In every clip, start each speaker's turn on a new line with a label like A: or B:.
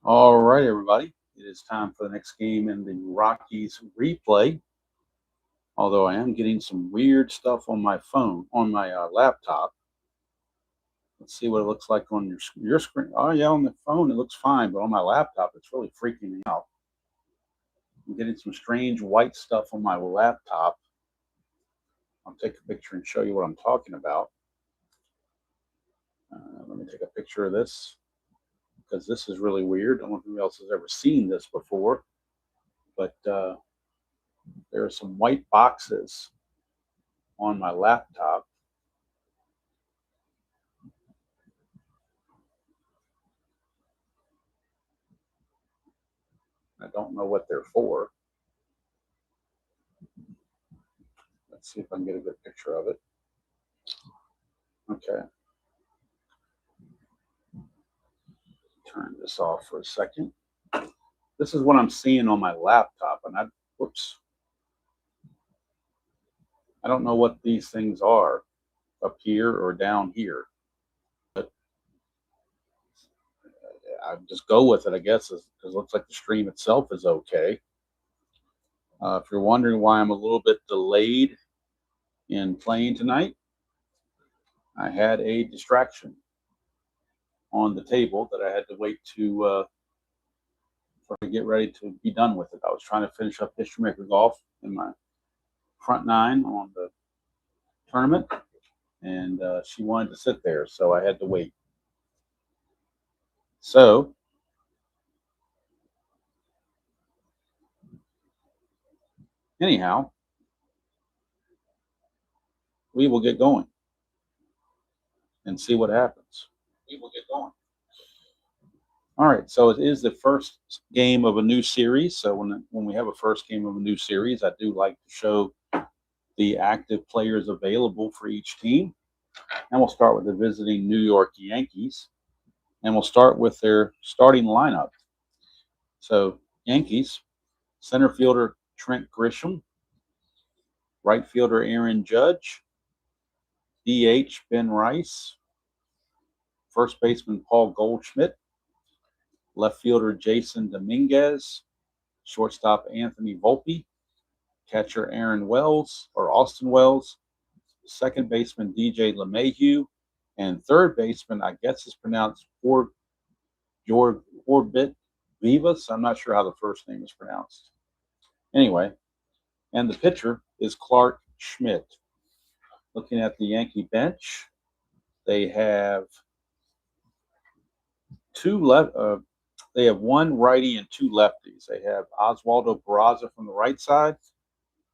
A: All right, everybody. It is time for the next game in the Rockies replay. Although I am getting some weird stuff on my phone, on my laptop. Let's see what it looks like on your screen. Oh, yeah, on the phone it looks fine, but on my laptop it's really freaking me out. I'm getting some strange white stuff on my laptop. I'll take a picture and show you what I'm talking about. Let me take a picture of this because this is really weird. I don't know who else has ever seen this before, but there are some white boxes on my laptop. I don't know what they're for. Let's see if I can get a good picture of it. Okay. Turn this off for a second. This is what I'm seeing on my laptop, and I don't know what these things are up here or down here. But I just go with it, I guess, because it looks like the stream itself is okay. If you're wondering why I'm a little bit delayed in playing tonight, I had a distraction on the table that I had to wait to get ready to be done with it. I was trying to finish up History Maker Golf in my front nine on the tournament, and she wanted to sit there, so I had to wait. So anyhow, we will get going and see what happens. We will get going. All right, so it is the first game of a new series. So when we have a first game of a new series, I do like to show the active players available for each team. And we'll start with the visiting New York Yankees. And we'll start with their starting lineup. So Yankees, center fielder Trent Grisham, right fielder Aaron Judge, DH Ben Rice, first baseman Paul Goldschmidt, left fielder Jason Dominguez, shortstop Anthony Volpe, catcher Aaron Wells or Austin Wells, second baseman DJ LeMahieu, and third baseman, I guess it's pronounced Orbit Vivas. I'm not sure how the first name is pronounced. Anyway, and the pitcher is Clark Schmidt. Looking at the Yankee bench, they have they have one righty and two lefties. They have Oswaldo Peraza from the right side,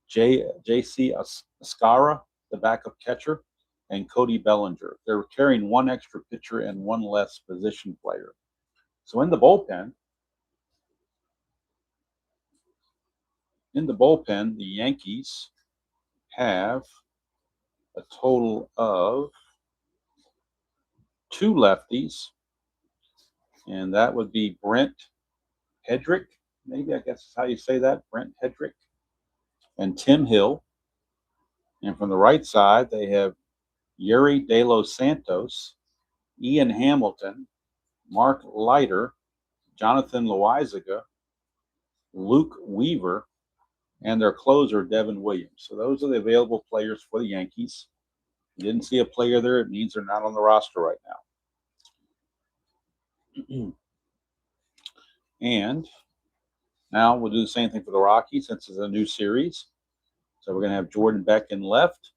A: J.C. Ascara, the backup catcher, and Cody Bellinger. They're carrying one extra pitcher and one less position player. So in the bullpen, the Yankees have a total of two lefties, and that would be Brent Hedrick. Maybe I guess is how you say that, Brent Hedrick, and Tim Hill. And from the right side, they have Yuri De Los Santos, Ian Hamilton, Mark Leiter, Jonathan Loizaga, Luke Weaver, and their closer, Devin Williams. So those are the available players for the Yankees. If you didn't see a player there, it means they're not on the roster right now. And now we'll do the same thing for the Rockies since it's a new series. So we're going to have Jordan Beck in left,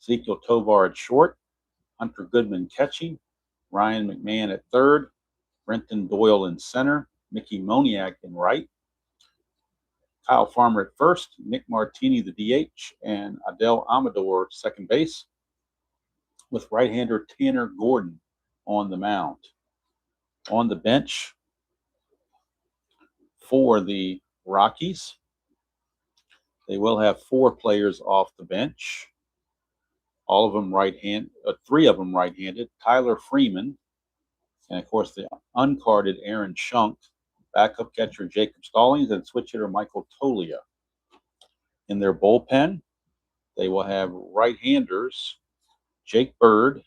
A: Ezekiel Tovar at short, Hunter Goodman catching, Ryan McMahon at third, Brenton Doyle in center, Mickey Moniak in right, Kyle Farmer at first, Nick Martini the DH, and Adel Amador second base, with right-hander Tanner Gordon on the mound. On the bench for the Rockies, they will have four players off the bench, all of them three of them right-handed. Tyler Freeman, and of course the uncarded Aaron Schunk, backup catcher Jacob Stallings, and switch hitter Michael Tolia. In their bullpen, they will have right-handers Jake Bird,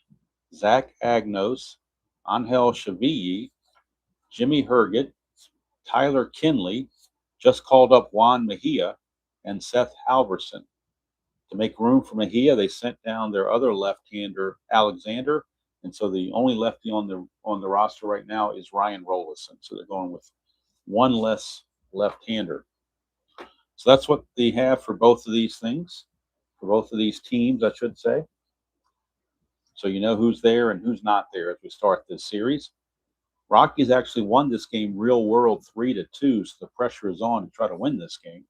A: Zach Agnos, Angel Shavilli, Jimmy Herget, Tyler Kinley, just called up Juan Mejia, and Seth Halverson. To make room for Mejia, they sent down their other left-hander, Alexander, and so the only lefty on the roster right now is Ryan Rollison. So they're going with one less left-hander. So that's what they have for both of these things, for both of these teams, I should say. So you know who's there and who's not there as we start this series. Rockies actually won this game real world 3-2, so the pressure is on to try to win this game.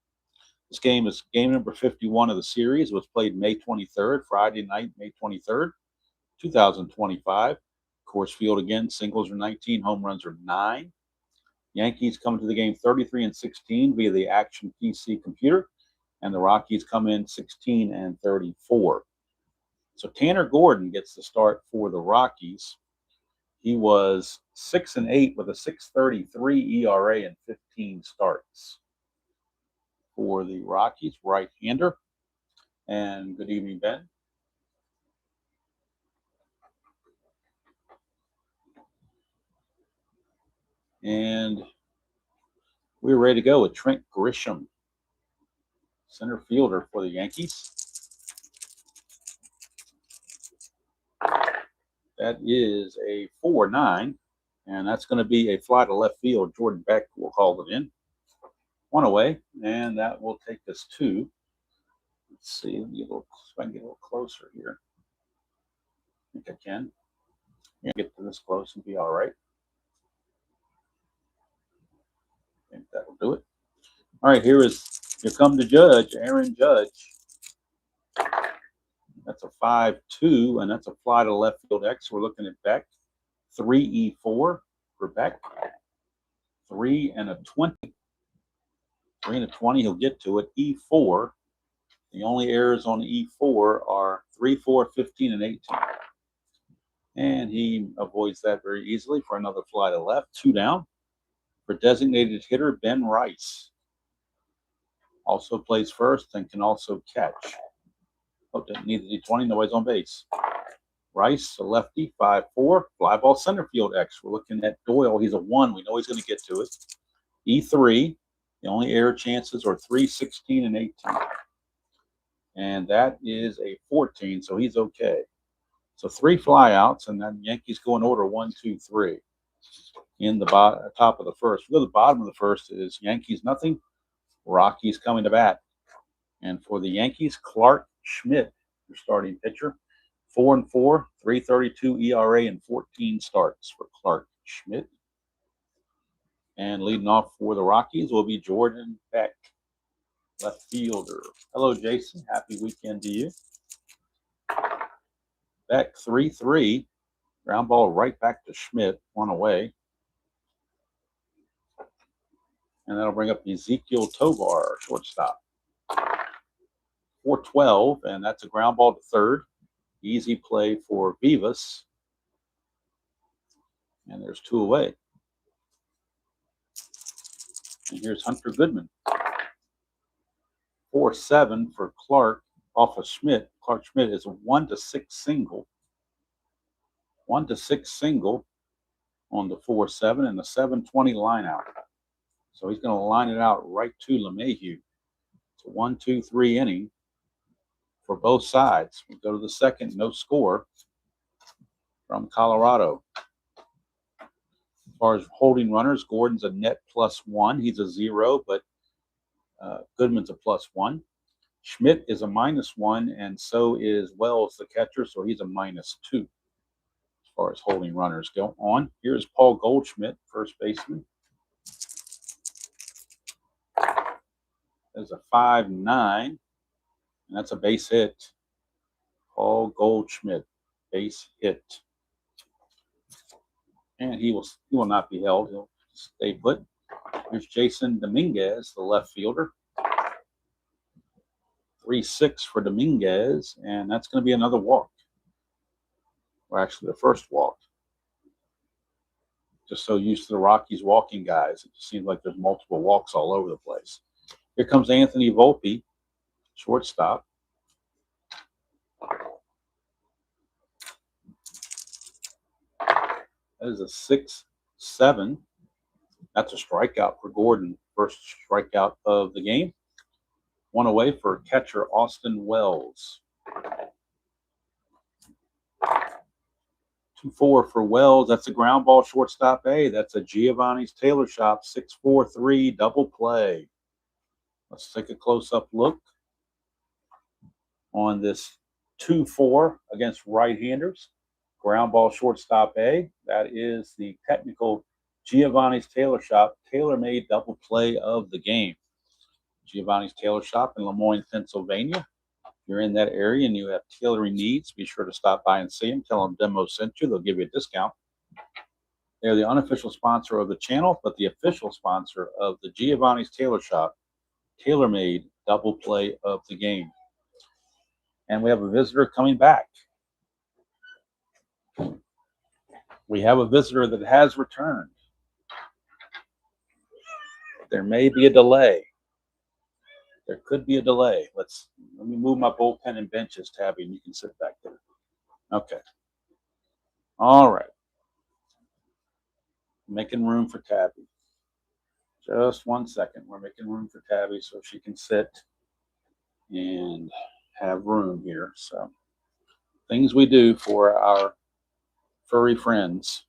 A: This game is game number 51 of the series. It was played May 23rd, Friday night, May 23rd, 2025. Coors Field again, singles are 19, home runs are 9. Yankees come to the game 33-16 via the Action PC computer, and the Rockies come in 16-34. So Tanner Gordon gets the start for the Rockies. He was 6-8 with a 6.33 ERA and 15 starts for the Rockies, right-hander. And good evening, Ben. And we're ready to go with Trent Grisham, center fielder for the Yankees. That is a 4-9, and that's going to be a fly to left field. Jordan Beck will call it in. One away, and that will take us to, let's see, let me get a little, if I can get a little closer here. I think I can. Get to this close and be all right. I think that'll do it. All right, here come the Judge, Aaron Judge. That's a 5-2, and that's a fly to left field X. We're looking at Beck. 3-E-4 for Beck. 3-20. 3-20, he'll get to it. E4. The only errors on E4 are 3, 4, 15, and 18. And he avoids that very easily for another fly to left. 2 down. For designated hitter, Ben Rice. Also plays first and can also catch. Oh, didn't need the D20. Nobody's on base. Rice, a lefty, 5-4. Fly ball center field X. We're looking at Doyle. He's a 1. We know he's going to get to it. E3. The only error chances are 3, 16, and 18. And that is a 14, so he's okay. So 3 flyouts, and then Yankees go in order 1, 2, 3. In the top of the first. We go to the bottom of the first is Yankees nothing. Rockies coming to bat. And for the Yankees, Clark Schmidt, your starting pitcher. 4-4, 3.32 ERA and 14 starts for Clark Schmidt. And leading off for the Rockies will be Jordan Beck, left fielder. Hello, Jason. Happy weekend to you. Beck, 3-3. Ground ball right back to Schmidt, 1 away. And that'll bring up Ezekiel Tovar, shortstop. 4-12, and that's a ground ball to third. Easy play for Vivas. And there's 2 away. And here's Hunter Goodman. 4-7 for Clark off of Schmidt. Clark Schmidt is a 1-6 single. 1-6 single on the 4-7 and the 7-20 line out. So he's going to line it out right to LeMahieu. It's a 1-2-3 inning for both sides. We go to the second, no score from Colorado. As far as holding runners, Gordon's a net +1. He's a 0, but Goodman's a +1. Schmidt is a -1, and so is Wells, the catcher, so he's a -2 as far as holding runners go on. Here's Paul Goldschmidt, first baseman. There's a 5-9, and that's a base hit. Paul Goldschmidt, base hit. And he will not be held. He'll stay put. Here's Jason Dominguez, the left fielder. 3-6 for Dominguez, and that's going to be another walk. Or actually, the first walk. Just so used to the Rockies walking guys, it just seems like there's multiple walks all over the place. Here comes Anthony Volpe, shortstop. That is a 6-7. That's a strikeout for Gordon. First strikeout of the game. One away for catcher Austin Wells. 2-4 for Wells. That's a ground ball, shortstop A. That's a Giovanni's Tailor Shop 6-4-3 double play. Let's take a close-up look on this 2-4 against right-handers. Ground ball, shortstop A. That is the technical Giovanni's Tailor Shop tailor-made double play of the game. Giovanni's Tailor Shop in Lemoyne, Pennsylvania. If you're in that area and you have tailoring needs, be sure to stop by and see them. Tell them Demo sent you. They'll give you a discount. They're the unofficial sponsor of the channel, but the official sponsor of the Giovanni's Tailor Shop tailor-made double play of the game. And we have a visitor coming back. We have a visitor that has returned. There may be a delay. There could be a delay. Let me move my bullpen and benches, Tabby, and you can sit back there. Okay. All right. Making room for Tabby. Just 1 second. We're making room for Tabby so she can sit and have room here. So things we do for our furry friends.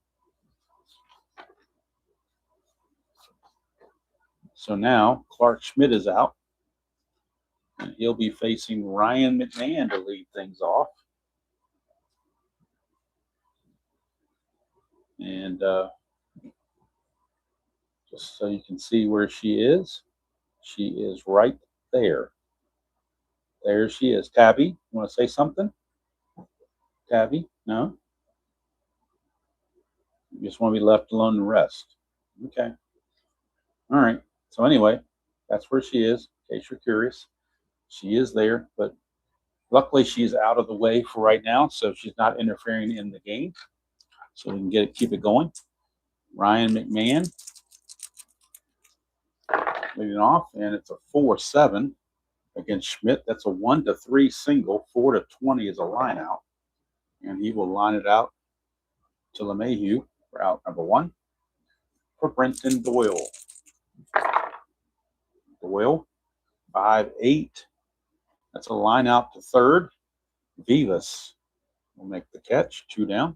A: So now Clark Schmidt is out. And he'll be facing Ryan McMahon to lead things off. And just so you can see where she is right there. There she is. Tabby, you want to say something? Tabby? No? You just want to be left alone and rest. Okay. All right. So anyway, that's where she is, in case you're curious. She is there, but luckily she's out of the way for right now, so she's not interfering in the game. So we can keep it going. Ryan McMahon leading off, and it's a 4-7 against Schmidt. That's a 1-3 single. 4-20 is a line out, and he will line it out to LeMahieu for out number 1 for Brenton Doyle. Doyle, 5-8. That's a line out to third. Vivas will make the catch, 2 down.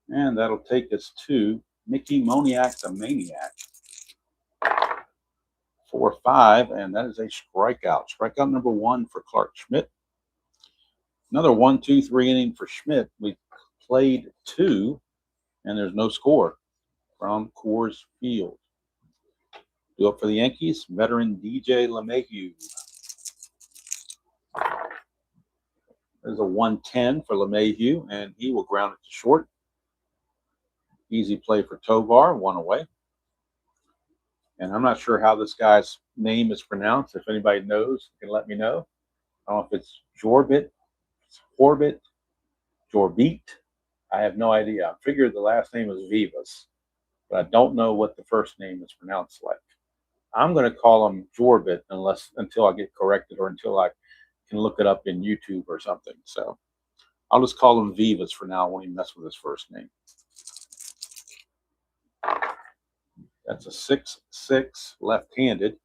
A: And that'll take us to Mickey Moniak the Maniac. 4-5, and that is a strikeout. Strikeout number 1 for Clark Schmidt. Another 1-2-3 inning for Schmidt. We played 2, and there's no score from Coors Field. Do up for the Yankees, veteran DJ LeMahieu. There's a 1-10 for LeMahieu, and he will ground it to short. Easy play for Tovar, 1 away. And I'm not sure how this guy's name is pronounced. If anybody knows, you can let me know. I don't know if it's Jorbit, Corbett, Jorbit. I have no idea. I figured the last name was Vivas, but I don't know what the first name is pronounced like. I'm going to call him Jorbit until I get corrected or until I can look it up in YouTube or something. So I'll just call him Vivas for now. I won't even mess with his first name. That's a 6-6 left-handed,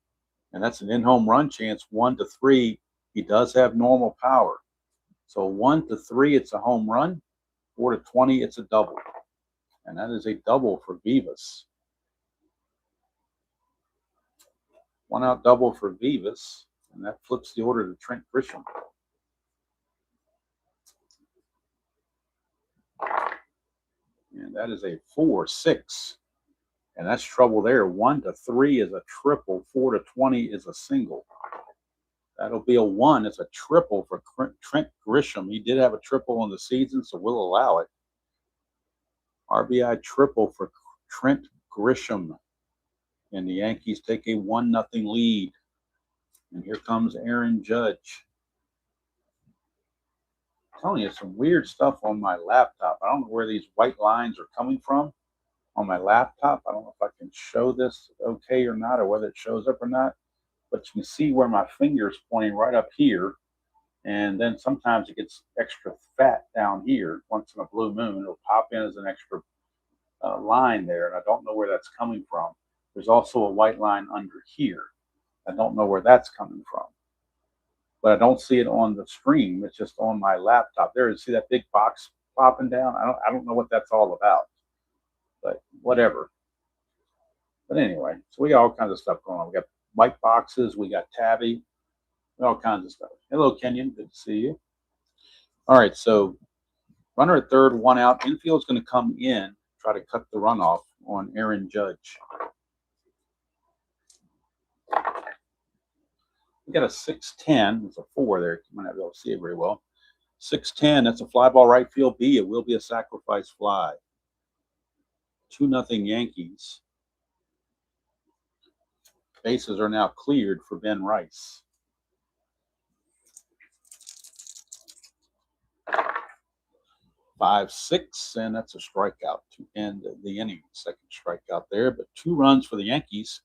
A: and that's an in-home run chance, 1-3. He does have normal power. So 1-3, it's a home run. 4-20, it's a double. And that is a double for Vivas. 1-out double for Vivas, and that flips the order to Trent Grisham. And that is a 4-6. And that's trouble there. 1-3 is a triple. 4-20 is a single. That'll be a 1. It's a triple for Trent Grisham. He did have a triple in the season, so we'll allow it. RBI triple for Trent Grisham. And the Yankees take a 1-0 lead. And here comes Aaron Judge. I'm telling you, some weird stuff on my laptop. I don't know where these white lines are coming from on my laptop. I don't know if I can show this okay or not, or whether it shows up or not. but you can see where my finger is pointing right up here. And then sometimes it gets extra fat down here. Once in a blue moon, it'll pop in as an extra line there, and I don't know where that's coming from. There's also a white line under here. I don't know where that's coming from, but I don't see it on the stream. It's just on my laptop. There, you see that big box popping down? I don't know what that's all about, but whatever. But anyway, so we got all kinds of stuff going on. We got white boxes, we got tabby, all kinds of stuff. Hello, Kenyon. Good to see you. All right, so runner at third, 1 out. Infield's going to come in, try to cut the runoff on Aaron Judge. We got a 6-10. There's a 4 there. You might not be able to see it very well. 6-10. That's a fly ball right field B. It will be a sacrifice fly. 2-0 Yankees. Bases are now cleared for Ben Rice. 5-6, and that's a strikeout to end the inning. Second strikeout there, but 2 runs for the Yankees,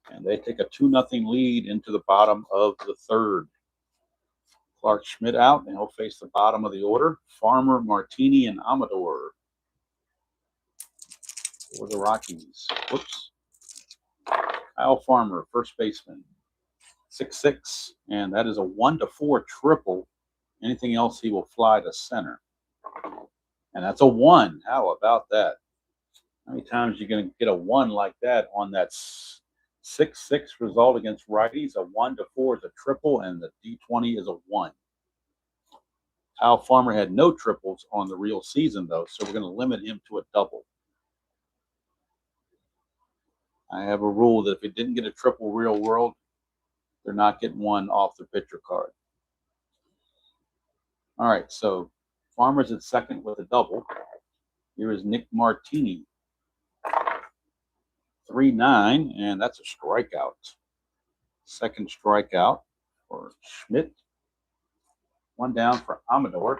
A: and they take a 2-0 lead into the bottom of the third. Clark Schmidt out, and he'll face the bottom of the order. Farmer, Martini, and Amador for the Rockies. Whoops. Kyle Farmer, first baseman. 6-6, and that is a 1-4 triple. Anything else, he will fly to center. And that's a 1. How about that? How many times are you going to get a 1 like that on that 6-6 result against righties? A 1-4 is a triple, and the D20 is a 1. Kyle Farmer had no triples on the real season, though, so we're going to limit him to a double. I have a rule that if it didn't get a triple real world, they're not getting 1 off the pitcher card. All right, so Farmer's at second with a double. Here is Nick Martini. 3-9, and that's a strikeout. Second strikeout for Schmidt. 1 down for Amador.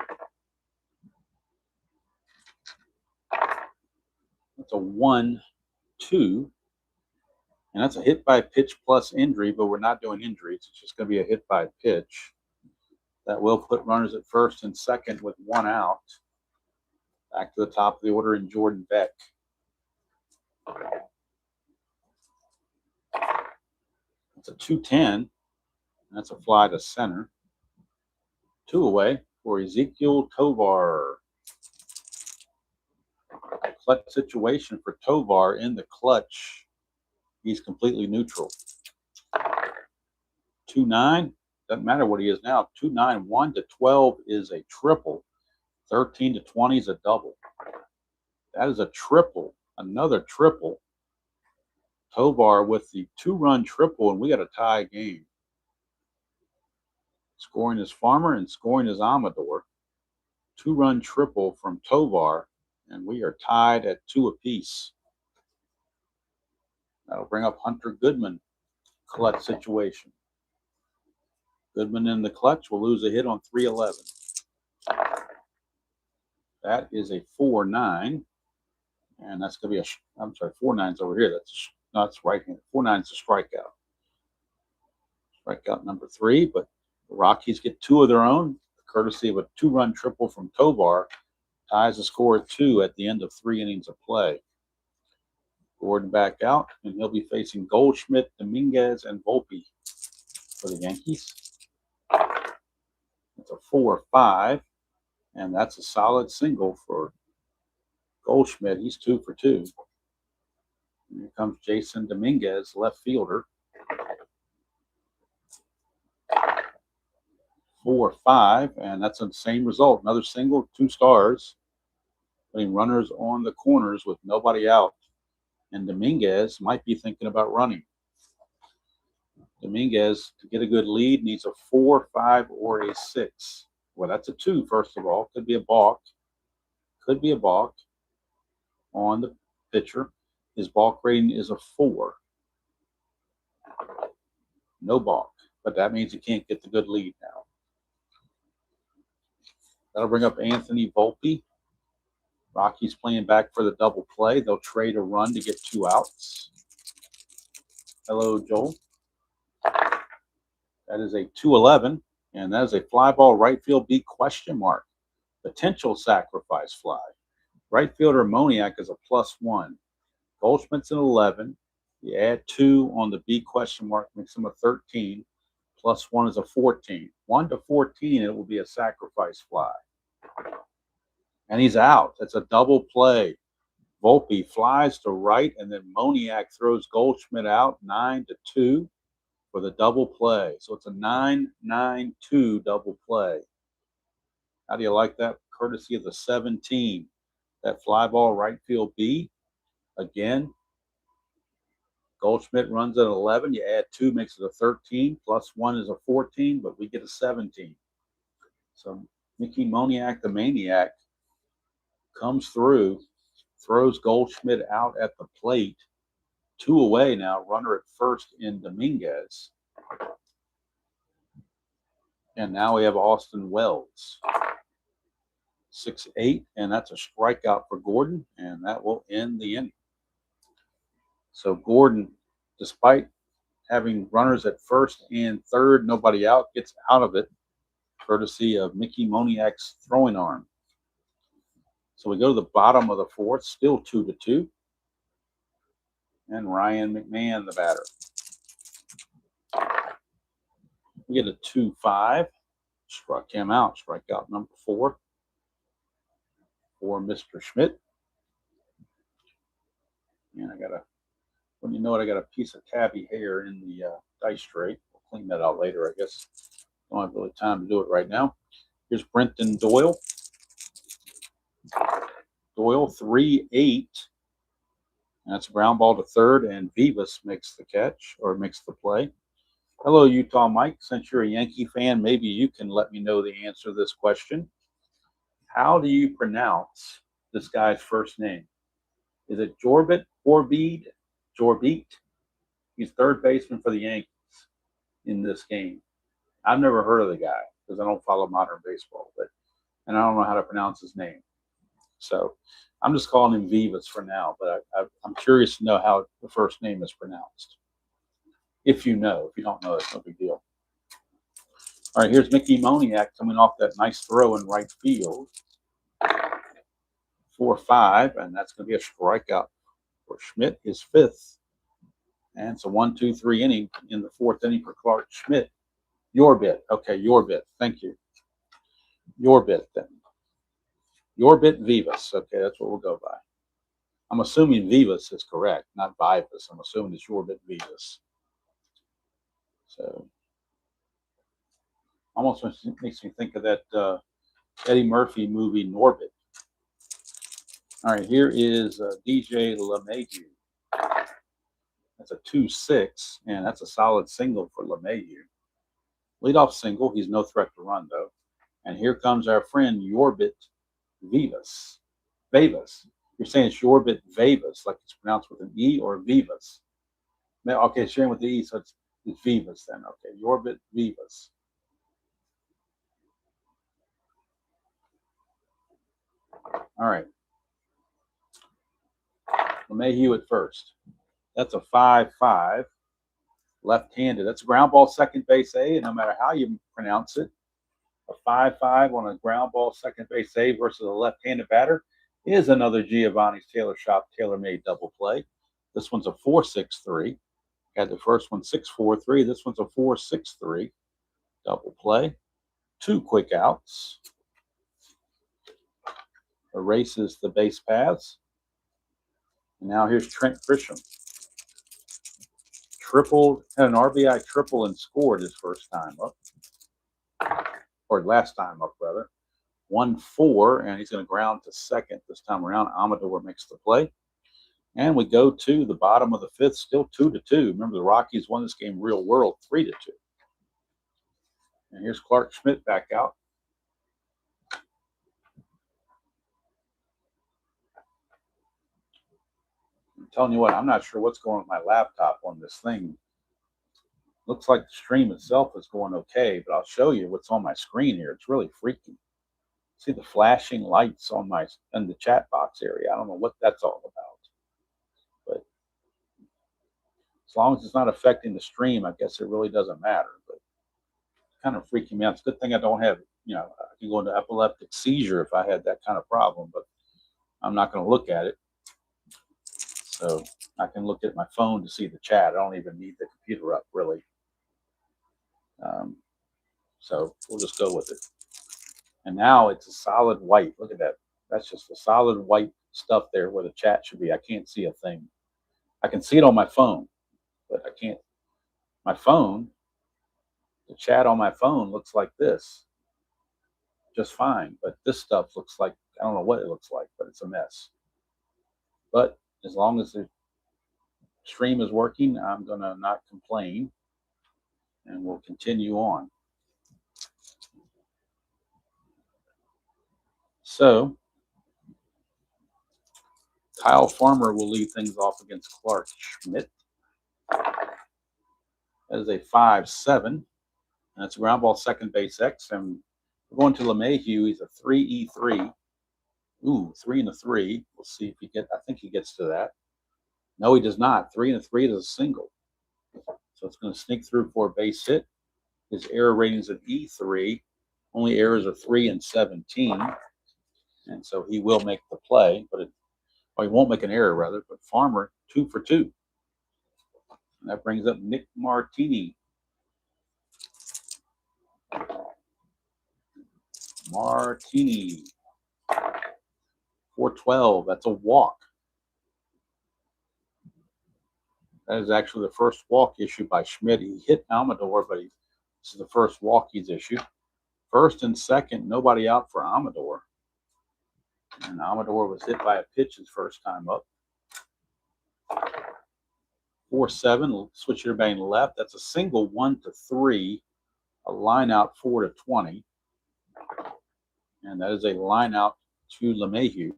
A: That's a 1-2. And that's a hit by pitch plus injury, but we're not doing injuries. It's just going to be a hit by pitch. That will put runners at first and second with 1 out. Back to the top of the order in Jordan Beck. It's a 2-10. That's a fly to center. 2 away for Ezekiel Tovar. Clutch situation for Tovar in the clutch. He's completely neutral. 2-9. Doesn't matter what he is now. 2-9. 1-12 is a triple. 13-20 is a double. That is a triple. Another triple. Tovar with the 2-run triple, and we got a tie game. Scoring is Farmer and scoring is Amador. 2-run triple from Tovar, and we are tied at 2 apiece. That'll bring up Hunter Goodman. Clutch situation. Goodman in the clutch will lose a hit on 3-11. That is a 4-9. And that's going to be a, I'm sorry, 4-9's over here. That's right-handed. 4-9's a strikeout. Strikeout number 3, but the Rockies get 2 of their own, courtesy of a 2-run triple from Tovar. Ties the score at 2 at the end of 3 innings of play. Gordon back out, and he'll be facing Goldschmidt, Dominguez, and Volpe for the Yankees. It's a 4-5, and that's a solid single for Goldschmidt. He's 2 for 2. And here comes Jason Dominguez, left fielder. 4-5, and that's the same result. Another single, 2 stars, putting runners on the corners with nobody out. And Dominguez might be thinking about running. Dominguez, to get a good lead, needs a 4, 5, or a 6. Well, that's a 2, first of all. Could be a balk. Could be a balk on the pitcher. His balk rating is a 4. No balk, but that means he can't get the good lead now. That'll bring up Anthony Volpe. Rockies playing back for the double play. They'll trade a run to get 2 outs. Hello, Joel. That is a 211, and that is a fly ball right field B question mark. Potential sacrifice fly. Right fielder Moniak is a +1. Goldschmidt's an 11. You add 2 on the B question mark, makes him a 13. +1 is a 14. 1 to 14, it will be a sacrifice fly. And he's out. That's a double play. Volpe flies to right, and then Moniak throws Goldschmidt out 9-2 for the double play. So it's a 9-9-2 double play. How do you like that? Courtesy of the 17. That fly ball right field B. Again, Goldschmidt runs at 11. You add 2, makes it a 13. +1 is a 14, but we get a 17. So Mickey Moniak, the Maniac, comes through, throws Goldschmidt out at the plate. 2 away now, runner at first in Dominguez. And now we have Austin Wells. 6-8, and that's a strikeout for Gordon, and that will end the inning. So Gordon, despite having runners at first and third, nobody out, gets out of it, courtesy of Mickey Moniak's throwing arm. So we go to the bottom of the fourth, still 2-2. And Ryan McMahon, the batter. We get a 2-5. Struck him out. Strikeout number 4 for Mr. Schmidt. And when you know it, I got a piece of tabby hair in the dice tray. We'll clean that out later, I guess. Don't have really time to do it right now. Here's Brenton Doyle. Doyle, 3-8. And that's a ground ball to third, and Vivas makes the catch, or makes the play. Hello, Utah Mike. Since you're a Yankee fan, maybe you can let me know the answer to this question. How do you pronounce this guy's first name? Is it Jorbit, Jorbit? He's third baseman for the Yankees in this game. I've never heard of the guy because I don't follow modern baseball, and I don't know how to pronounce his name. So I'm just calling him Vivas for now, but I'm curious to know how the first name is pronounced. If you know. If you don't know, it's no big deal. All right, here's Mickey Moniak coming off that nice throw in right field. 4-5, and that's going to be a strikeout for Schmidt, his 5th. And it's a 1-2-3 inning in the 4th inning for Clark Schmidt. Your bit. Okay, your bit. Thank you. Your bit, then. Your bit Vivas. Okay, that's what we'll go by. I'm assuming Vivas is correct, not Vivas. I'm assuming it's your bit Vivas. So almost makes me think of that Eddie Murphy movie, Norbit. All right, here is DJ LeMahieu. That's a 2-6, and that's a solid single for LeMahieu. Leadoff single. He's no threat to run, though. And here comes our friend Yorbit Vivas. Vivas. You're saying it's Yorbit Vivas, like it's pronounced with an E, or Vivas? Okay, sharing with the E, so it's Vivas then. Okay, Yorbit Vivas. All right. LeMahieu at first. That's a 5-5. Left-handed. That's a ground ball second base A, and no matter how you pronounce it, a 5-5 on a ground ball second base A versus a left-handed batter is another Giovanni's Tailor Shop tailor-made double play. This one's a 4-6-3. Had the first one 6-4-3. This one's a 4-6-3 double play. 2 quick outs. Erases the base paths. And now here's Trent Grisham. Had an RBI triple and scored his first time up. Or last time up, rather. 1-4, and he's going to ground to second this time around. Amador makes the play. And we go to the bottom of the 5th, still 2-2. Remember, the Rockies won this game real world 3-2. And here's Clark Schmidt back out. I'm telling you what, I'm not sure what's going on with my laptop on this thing. Looks like the stream itself is going okay, but I'll show you what's on my screen here. It's really freaky. See the flashing lights on in the chat box area. I don't know what that's all about. But as long as it's not affecting the stream, I guess it really doesn't matter. But kind of freaking me out. It's a good thing I don't have, I can go into epileptic seizure if I had that kind of problem, but I'm not going to look at it. So I can look at my phone to see the chat. I don't even need the computer up, really. So we'll just go with it. And now it's a solid white. Look at that. That's just a solid white stuff there where the chat should be. I can't see a thing. I can see it on my phone, but I can't. My phone, the chat on my phone looks like this just fine. But this stuff looks like, I don't know what it looks like, but it's a mess. But as long as the stream is working, I'm going to not complain. And we'll continue on. So Kyle Farmer will lead things off against Clark Schmidt. That is a 5-7. And that's a ground ball second base X. And we're going to LeMahieu. He's a 3-E-3. Ooh, 3 and a 3. We'll see if he gets, I think he gets to that. No, he does not. 3 and a 3 is a single. So it's going to sneak through for a base hit. His error rating is an E3. Only errors are 3 and 17. And so he will make the play, but he won't make an error, rather. But Farmer, 2 for 2. And that brings up Nick Martini. Martini. 412. That's a walk. That is actually the first walk issued by Schmidt. He hit Amador, but this is the first walk he's issued. First and second, nobody out for Amador. And Amador was hit by a pitch his first time up. 4-7, switch hitter batting left. That's a single 1-3, a line out 4-20. And that is a line out to LeMahieu.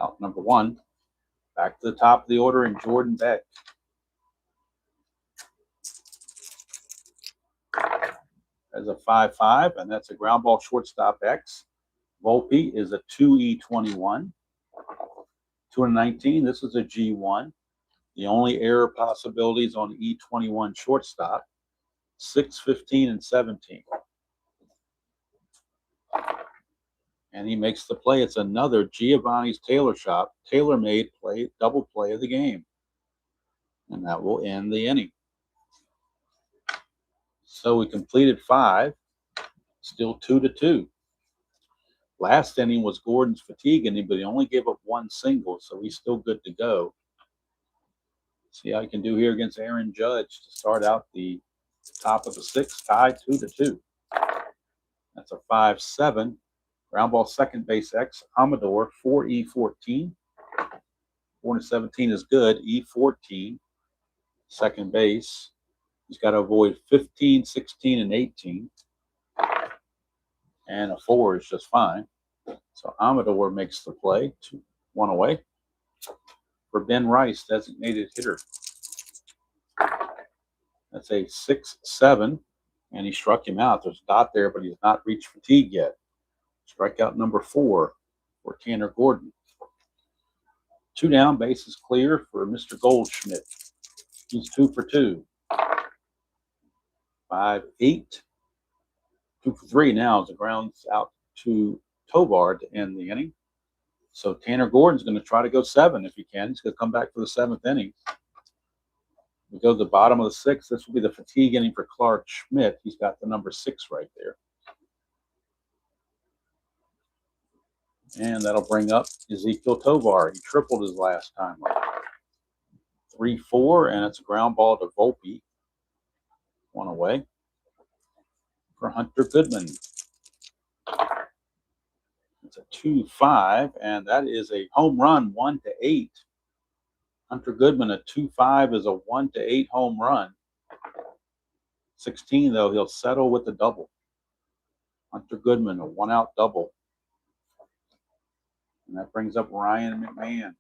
A: Out number 1. Back to the top of the order in Jordan Beck. That's a 5-5, and that's a ground ball shortstop X. Volpe is a 2E21. 219, this is a G1. The only error possibilities on E21 shortstop, 6, 15, and 17. And he makes the play. It's another Giovanni's Tailor Shop, tailor-made play, double play of the game. And that will end the inning. So we completed 5, still 2-2. Last inning was Gordon's fatigue inning, but he only gave up 1 single, so he's still good to go. See how he can do here against Aaron Judge to start out the top of the 6th, tied 2-2. That's a 5-7. Ground ball second base X. Amador, 4E14. 4-17 is good. E14. Second base. He's got to avoid 15, 16, and 18. And a 4 is just fine. So Amador makes the play. 1 away. For Ben Rice, designated hitter. That's a 6-7. And he struck him out. There's a dot there, but he's not reached fatigue yet. Strikeout number 4 for Tanner Gordon. 2 down, bases clear for Mr. Goldschmidt. He's 2 for 2. 5-8. 2 for 3 now as the ground's out to Tovar to end the inning. So Tanner Gordon's going to try to go 7 if he can. He's going to come back for the 7th inning. We go to the bottom of the 6th. This will be the fatigue inning for Clark Schmidt. He's got the number 6 right there. And that'll bring up Ezekiel Tovar. He tripled his last time up. 3-4, and it's a ground ball to Volpe. 1 away for Hunter Goodman. It's a 2-5, and that is a home run, 1-8. Hunter Goodman, a 2-5 is a 1-8 home run. 16, though, he'll settle with a double. Hunter Goodman, a 1-out double. And that brings up Ryan McMahon,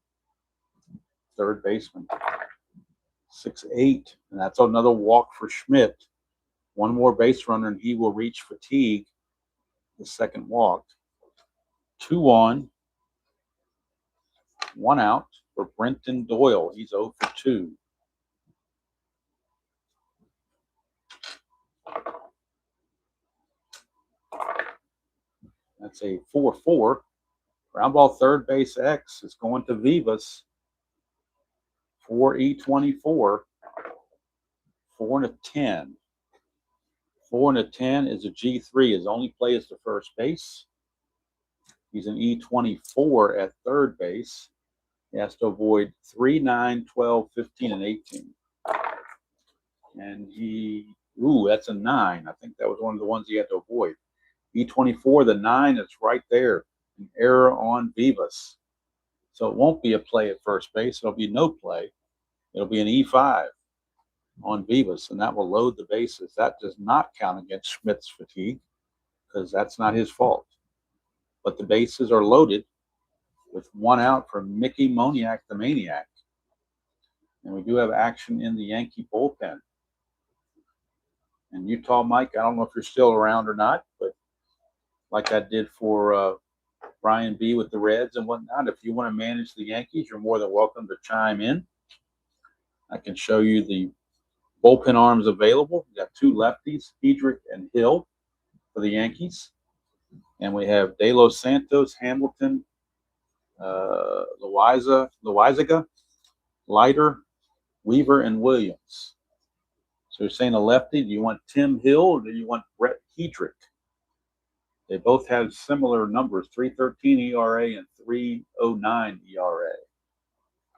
A: third baseman. 6-8, and that's another walk for Schmidt. 1 more base runner, and he will reach fatigue. The second walk. 2 on, 1 out for Brenton Doyle. He's 0 for 2. That's a 4-4. Ground ball third base X is going to Vivas for E24. 4 and a 10. 4 and a 10 is a G3. His only play is to first base. He's an E24 at third base. He has to avoid 3, 9, 12, 15, and 18. And that's a 9. I think that was one of the ones he had to avoid. E24, the 9 is right there. An error on Vivas. So it won't be a play at first base. It'll be no play. It'll be an E5 on Vivas, and that will load the bases. That does not count against Schmidt's fatigue because that's not his fault. But the bases are loaded with 1 out for Mickey Moniak, the Maniac. And we do have action in the Yankee bullpen. And Utah Mike, I don't know if you're still around or not, but like I did for Brian B. with the Reds and whatnot, if you want to manage the Yankees, you're more than welcome to chime in. I can show you the bullpen arms available. We got 2 lefties, Hedrick and Hill for the Yankees. And we have De Los Santos, Hamilton, Loizaga, Leiter, Weaver, and Williams. So you're saying a lefty, do you want Tim Hill or do you want Brett Hedrick? They both have similar numbers, 3.13 ERA and 3.09 ERA.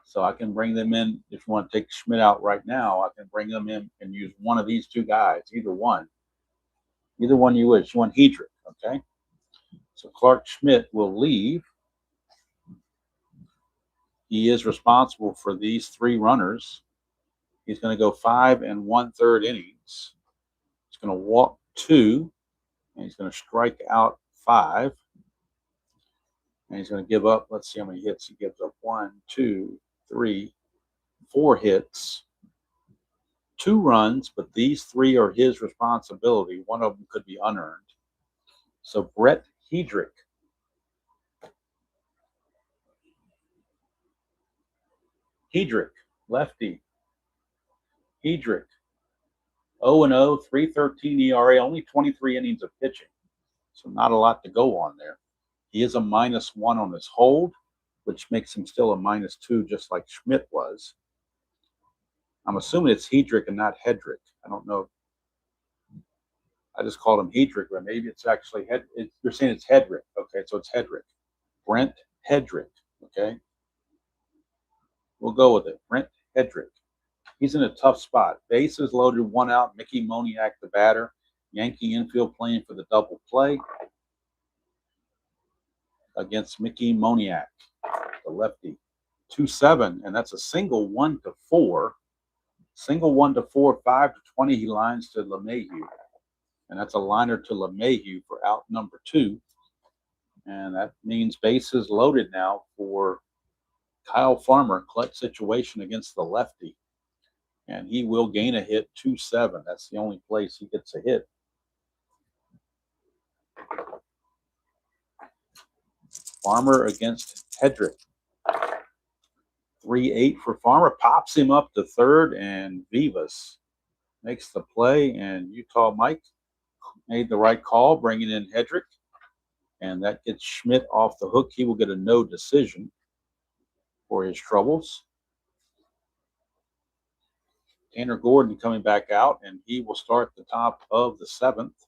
A: So I can bring them in. If you want to take Schmidt out right now, I can bring them in and use one of these 2 guys, either one. Either one you wish. You want Hedrick, okay? So Clark Schmidt will leave. He is responsible for these 3 runners. He's going to go 5 1/3 innings. He's going to walk 2, and he's going to strike out 5. And he's going to give up, let's see how many hits he gives up. 1, 2, 3, 4 hits, 2 runs, but these 3 are his responsibility. One of them could be unearned. So Brett Hedrick. Hedrick, lefty. Hedrick, 0-0, 3.13 ERA, only 23 innings of pitching. So not a lot to go on there. He is a -1 on his hold, which makes him still a -2, just like Schmidt was. I'm assuming it's Hedrick and not Hedrick. I don't know. I just called him Hedrick, but maybe it's actually you're saying it's Hedrick. Okay, so it's Hedrick. Brent Hedrick. Okay. We'll go with it. Brent Hedrick. He's in a tough spot. Bases loaded, 1 out. Mickey Moniak, the batter. Yankee infield playing for the double play against Mickey Moniak, the lefty. 2-7, and that's a single 1-4. Single 1-4, 5-20. He lines to LeMahieu, and that's a liner to LeMahieu for out number 2. And that means bases loaded now for Kyle Farmer, clutch situation against the lefty. And he will gain a hit, 2-7. That's the only place he gets a hit. Farmer against Hedrick. 3-8 for Farmer. Pops him up to third, and Vivas makes the play. And Utah Mike made the right call, bringing in Hedrick. And that gets Schmidt off the hook. He will get a no decision for his troubles. Tanner Gordon coming back out, and he will start the top of the 7th.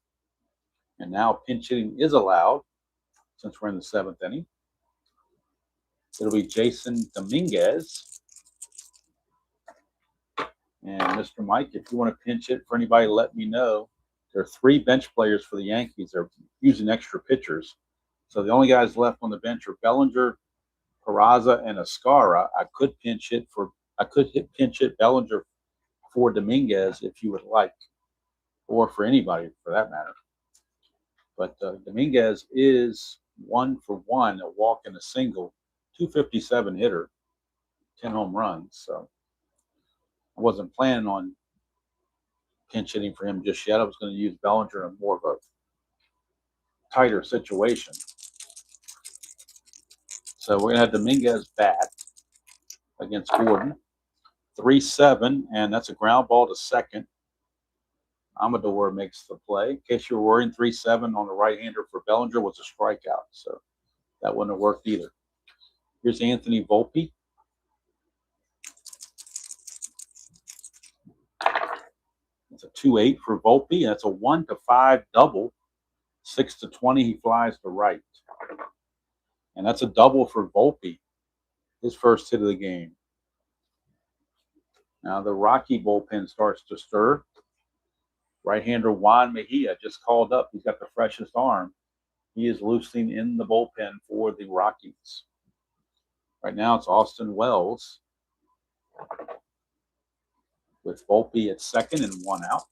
A: And now pinch hitting is allowed since we're in the 7th inning. It'll be Jason Dominguez. And Mr. Mike, if you want to pinch hit for anybody, let me know. There are 3 bench players for the Yankees. They're using extra pitchers. So the only guys left on the bench are Bellinger, Peraza, and Ascara. I could pinch hit Bellinger for Dominguez if you would like, or for anybody for that matter. But Dominguez is 1 for 1, a walk and a single, 257 hitter, 10 home runs. So I wasn't planning on pinch hitting for him just yet. I was going to use Bellinger in more of a tighter situation. So we're going to have Dominguez bat against Gordon. 3-7, and that's a ground ball to second. Amador makes the play. In case you were worrying, 3-7 on the right-hander for Bellinger was a strikeout, so that wouldn't have worked either. Here's Anthony Volpe. It's a 2-8 for Volpe. That's a 1-5 double. 6-20, he flies to right. And that's a double for Volpe, his first hit of the game. Now the Rocky bullpen starts to stir. Right-hander Juan Mejia just called up. He's got the freshest arm. He is loosening in the bullpen for the Rockies. Right now it's Austin Wells with Volpe at second and 1 out.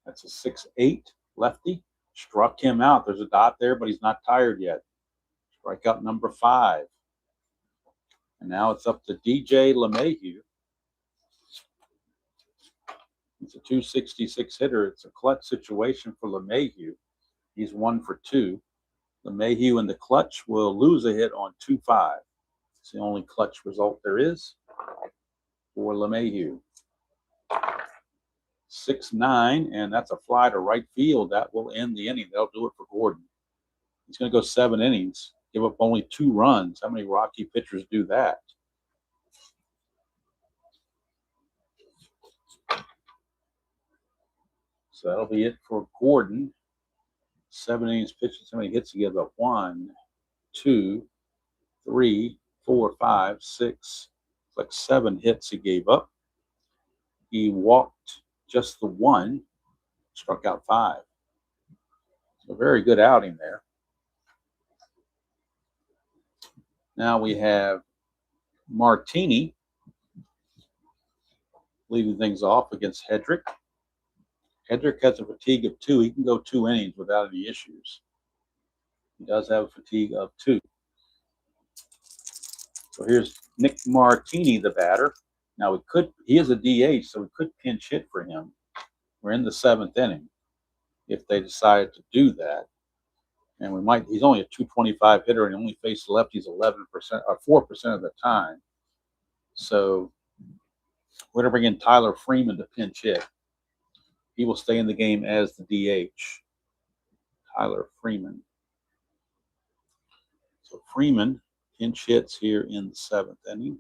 A: That's a 6-8 lefty. Struck him out. There's a dot there, but he's not tired yet. Strikeout number 5. And now it's up to DJ LeMahieu. It's a 266 hitter. It's a clutch situation for LeMahieu. He's 1 for 2. LeMahieu in the clutch will lose a hit on 2-5. It's the only clutch result there is for LeMahieu. 6-9, and that's a fly to right field. That will end the inning. They'll do it for Gordon. He's going to go 7 innings, give up only 2 runs. How many Rocky pitchers do that? So that'll be it for Gordon. 7 innings pitched. How many hits he gives up? 1, 2, 3, 4, 5, 6. It's like 7 hits he gave up. He walked just the 1, struck out 5. So very good outing there. Now we have Martini leading things off against Hedrick. Hedrick has a fatigue of 2. He can go 2 innings without any issues. He does have a fatigue of 2. So here's Nick Martini, the batter. Now he is a DH, so we could pinch hit for him. We're in the 7th inning if they decide to do that. And he's only a 225 hitter and he only faced lefties 11% or 4% of the time. So we're going to bring in Tyler Freeman to pinch hit. He will stay in the game as the DH. Tyler Freeman. So Freeman pinch hits here in the 7th inning.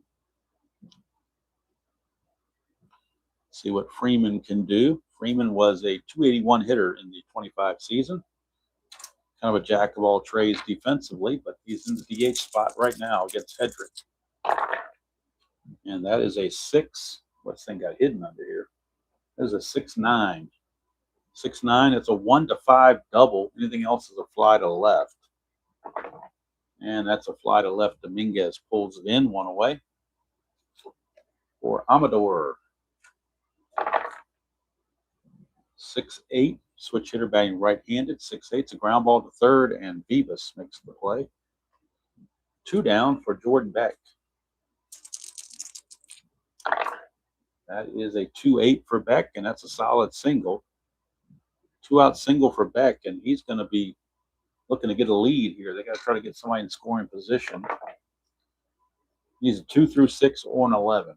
A: See what Freeman can do. Freeman was a 281 hitter in the 25 season. Kind of a jack of all trades defensively, but he's in the DH spot right now against Hedrick. And that is a 6. What's thing got hidden under here? There's a 6-9. 6-9, it's a 1-5 double. Anything else is a fly to left. And that's a fly to left. Dominguez pulls it in, 1 away for Amador. 6-8, switch hitter batting right-handed. 6-8's a ground ball to third, and Vivas makes the play. 2 down for Jordan Beck. That is a 2-8 for Beck, and that's a solid single. 2-out single for Beck, and he's going to be looking to get a lead here. They got to try to get somebody in scoring position. He's a 2 through 6 on 11.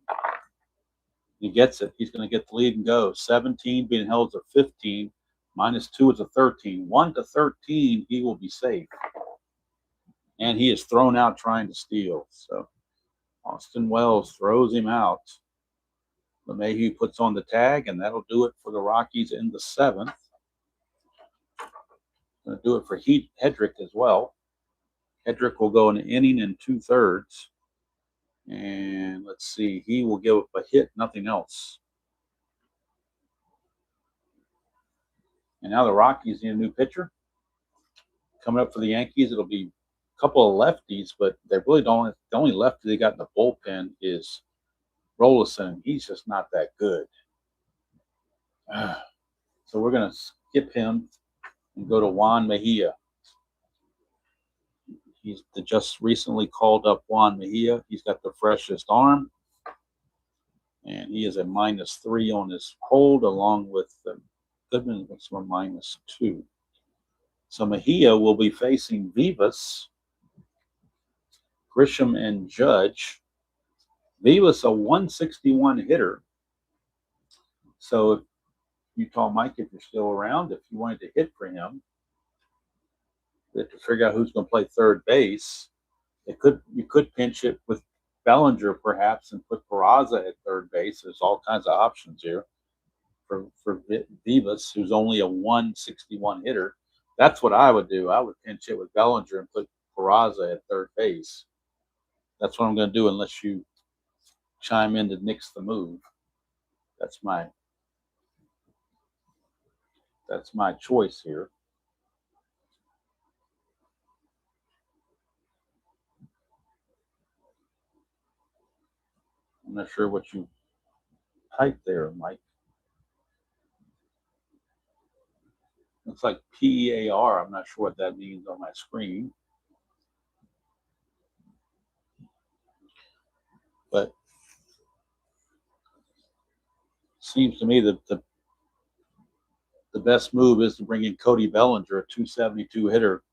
A: He gets it. He's going to get the lead and go. 17 being held to 15. -2 is a 13. 1-13, he will be safe. And he is thrown out trying to steal. So Austin Wells throws him out. LeMahieu puts on the tag, and that'll do it for the Rockies in the 7th. Going to do it for Hedrick as well. Hedrick will go an inning and 2/3. And let's see, he will give up a hit, nothing else. And now the Rockies need a new pitcher. Coming up for the Yankees, it'll be a couple of lefties, but they really don't. The only lefty they got in the bullpen is Rolison. He's just not that good. So we're going to skip him and go to Juan Mejia. He's the just recently called up Juan Mejia. He's got the freshest arm. And he is a -3 on his hold, along with Goodman, which were -2. So Mejia will be facing Vivas, Grisham, and Judge. Vivas, a 161 hitter. So Utah Mike, if you're still around, if you wanted to hit for him, you have to figure out who's going to play third base. You could pinch it with Bellinger perhaps and put Peraza at third base. There's all kinds of options here for Vivas, who's only a 161 hitter. That's what I would do. I would pinch it with Bellinger and put Peraza at third base. That's what I'm going to do unless you chime in to nix the move. That's my choice here. I'm not sure what you typed there, Mike. Looks like PEAR. I'm not sure what that means on my screen. But seems to me that the best move is to bring in Cody Bellinger, a 272 hitter,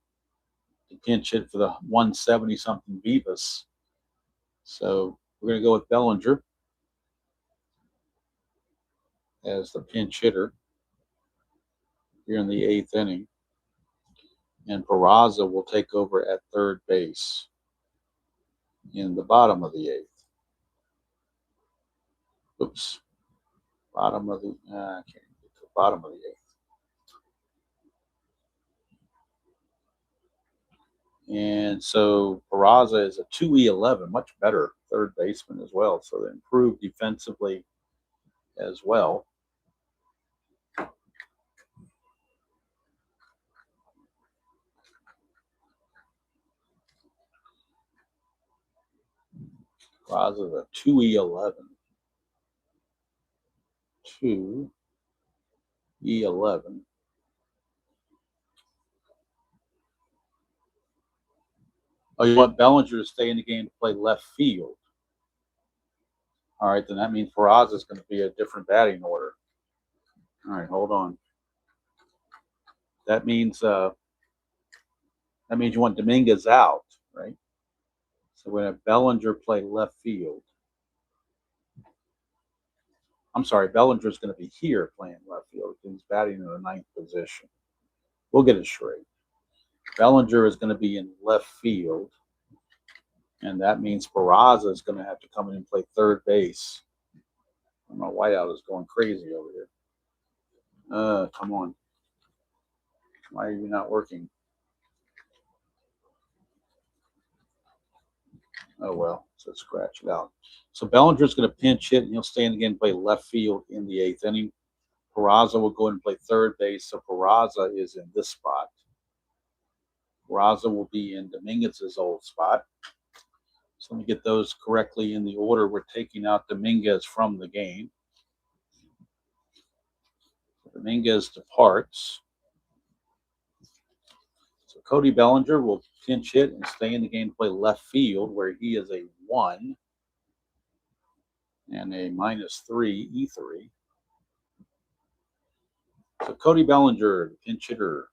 A: to pinch hit for the 170 something Vivas. So we're going to go with Bellinger as the pinch hitter here in the 8th inning. And Peraza will take over at third base in the bottom of the 8th. Oops. Bottom of the, I can't get to the bottom of the 8th. And so Peraza is a 2E11, much better third baseman as well. So they improved defensively as well. Peraza is a 2E11. 2E11. Oh, you want Bellinger to stay in the game to play left field. All right, then that means Peraza is going to be a different batting order. All right, hold on. That means you want Dominguez out, right? So we're going to have Bellinger play left field. I'm sorry, Bellinger is going to be here playing left field. He's batting in the 9th position. We'll get it straight. Bellinger is going to be in left field, and that means Peraza is going to have to come in and play third base. My whiteout is going crazy over here. Come on. Why are you not working? Oh, well, so scratch it out. So Bellinger's going to pinch hit, and he'll stay in again and play left field in the 8th inning. Peraza will go in and play third base, so Peraza is in this spot. Peraza will be in Dominguez's old spot. So let me get those correctly in the order. We're taking out Dominguez from the game. Dominguez departs. So Cody Bellinger will pinch hit and stay in the game to play left field, where he is a 1 and a -3 E3. So Cody Bellinger, the pinch hitter,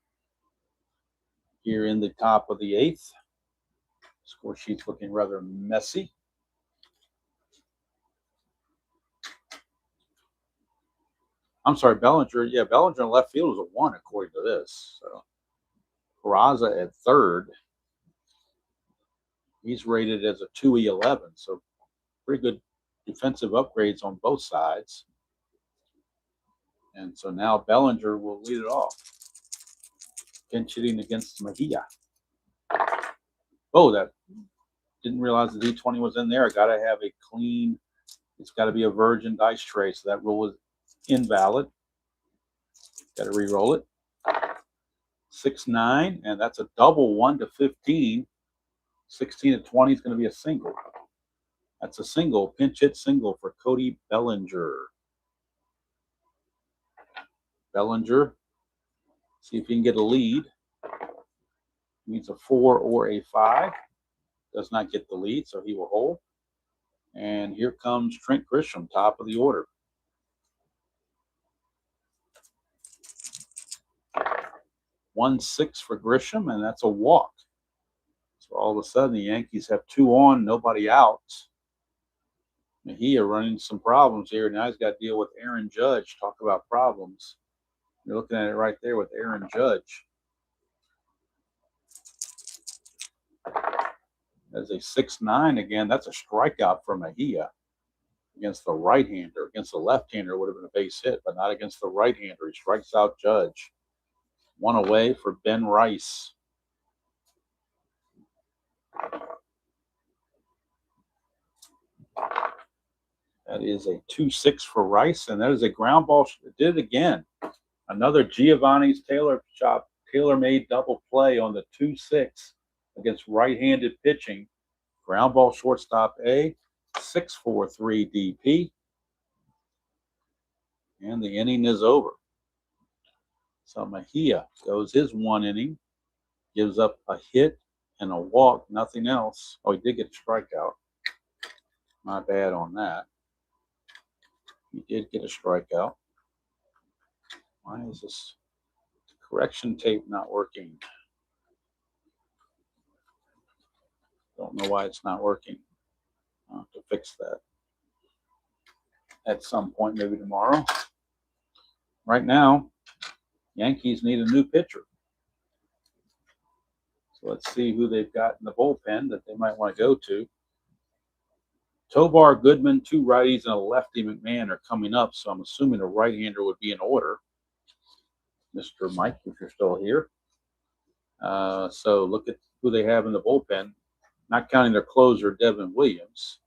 A: here in the top of the 8th. Score sheet's looking rather messy. I'm sorry, Bellinger. Yeah, Bellinger in left field is a 1 according to this. So Peraza at third. He's rated as a 2E11, so pretty good defensive upgrades on both sides. And so now Bellinger will lead it off. Pinch hitting against Mejia. Oh, that didn't realize the D20 was in there. I got to have a clean, it's got to be a virgin dice tray. So that rule is invalid. Got to re-roll it. 6-9, and that's a double 1 to 15. 16 to 20 is going to be a single. That's a single, pinch hit single for Cody Bellinger. Bellinger, see if he can get a lead. Needs a 4 or a 5. Does not get the lead, so he will hold. And here comes Trent Grisham, top of the order. 1-6 for Grisham, and that's a walk. So all of a sudden, the Yankees have 2 on, nobody out. Mejia running some problems here. Now he's got to deal with Aaron Judge. Talk about problems. You're looking at it right there with Aaron Judge. As a 6-9 again, that's a strikeout for Mejia against the right-hander. Against the left-hander, it would have been a base hit, but not against the right-hander. He strikes out Judge. One away for Ben Rice. That is a 2-6 for Rice, and that is a ground ball. It did it again. Another Giovanni's tailor-made double play on the 2-6 against right-handed pitching. Ground ball shortstop A, 6-4-3 DP. And the inning is over. So Mejia goes his 1 inning, gives up a hit and a walk, nothing else. Oh, he did get a strikeout. My bad on that. He did get a strikeout. Why is this correction tape not working? Don't know why it's not working. I'll have to fix that at some point, maybe tomorrow. Right now, Yankees need a new pitcher. So let's see who they've got in the bullpen that they might want to go to. Tovar, Goodman, 2 righties, and a lefty, McMahon, are coming up. So I'm assuming a right-hander would be in order. Mr. Mike, if you're still here. So look at who they have in the bullpen. Not counting their closer, Devin Williams.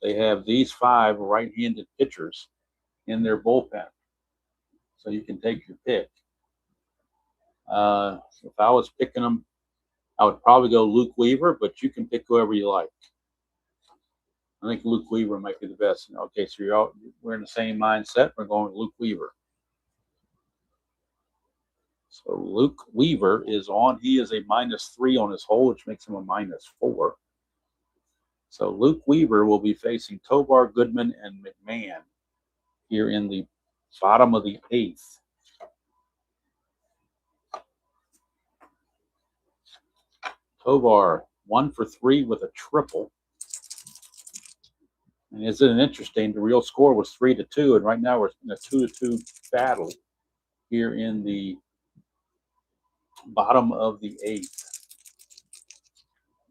A: They have these 5 right-handed pitchers in their bullpen. So you can take your pick. If I was picking them, I would probably go Luke Weaver, but you can pick whoever you like. I think Luke Weaver might be the best. Okay, so we're in the same mindset. We're going with Luke Weaver. So Luke Weaver is on. He is a -3 on his hole, which makes him a -4. So Luke Weaver will be facing Tovar, Goodman, and McMahon here in the bottom of the 8th. Tovar 1 for 3 with a triple. And isn't it interesting? The real score was 3-2, and right now we're in a 2-2 battle here in the bottom of the 8th.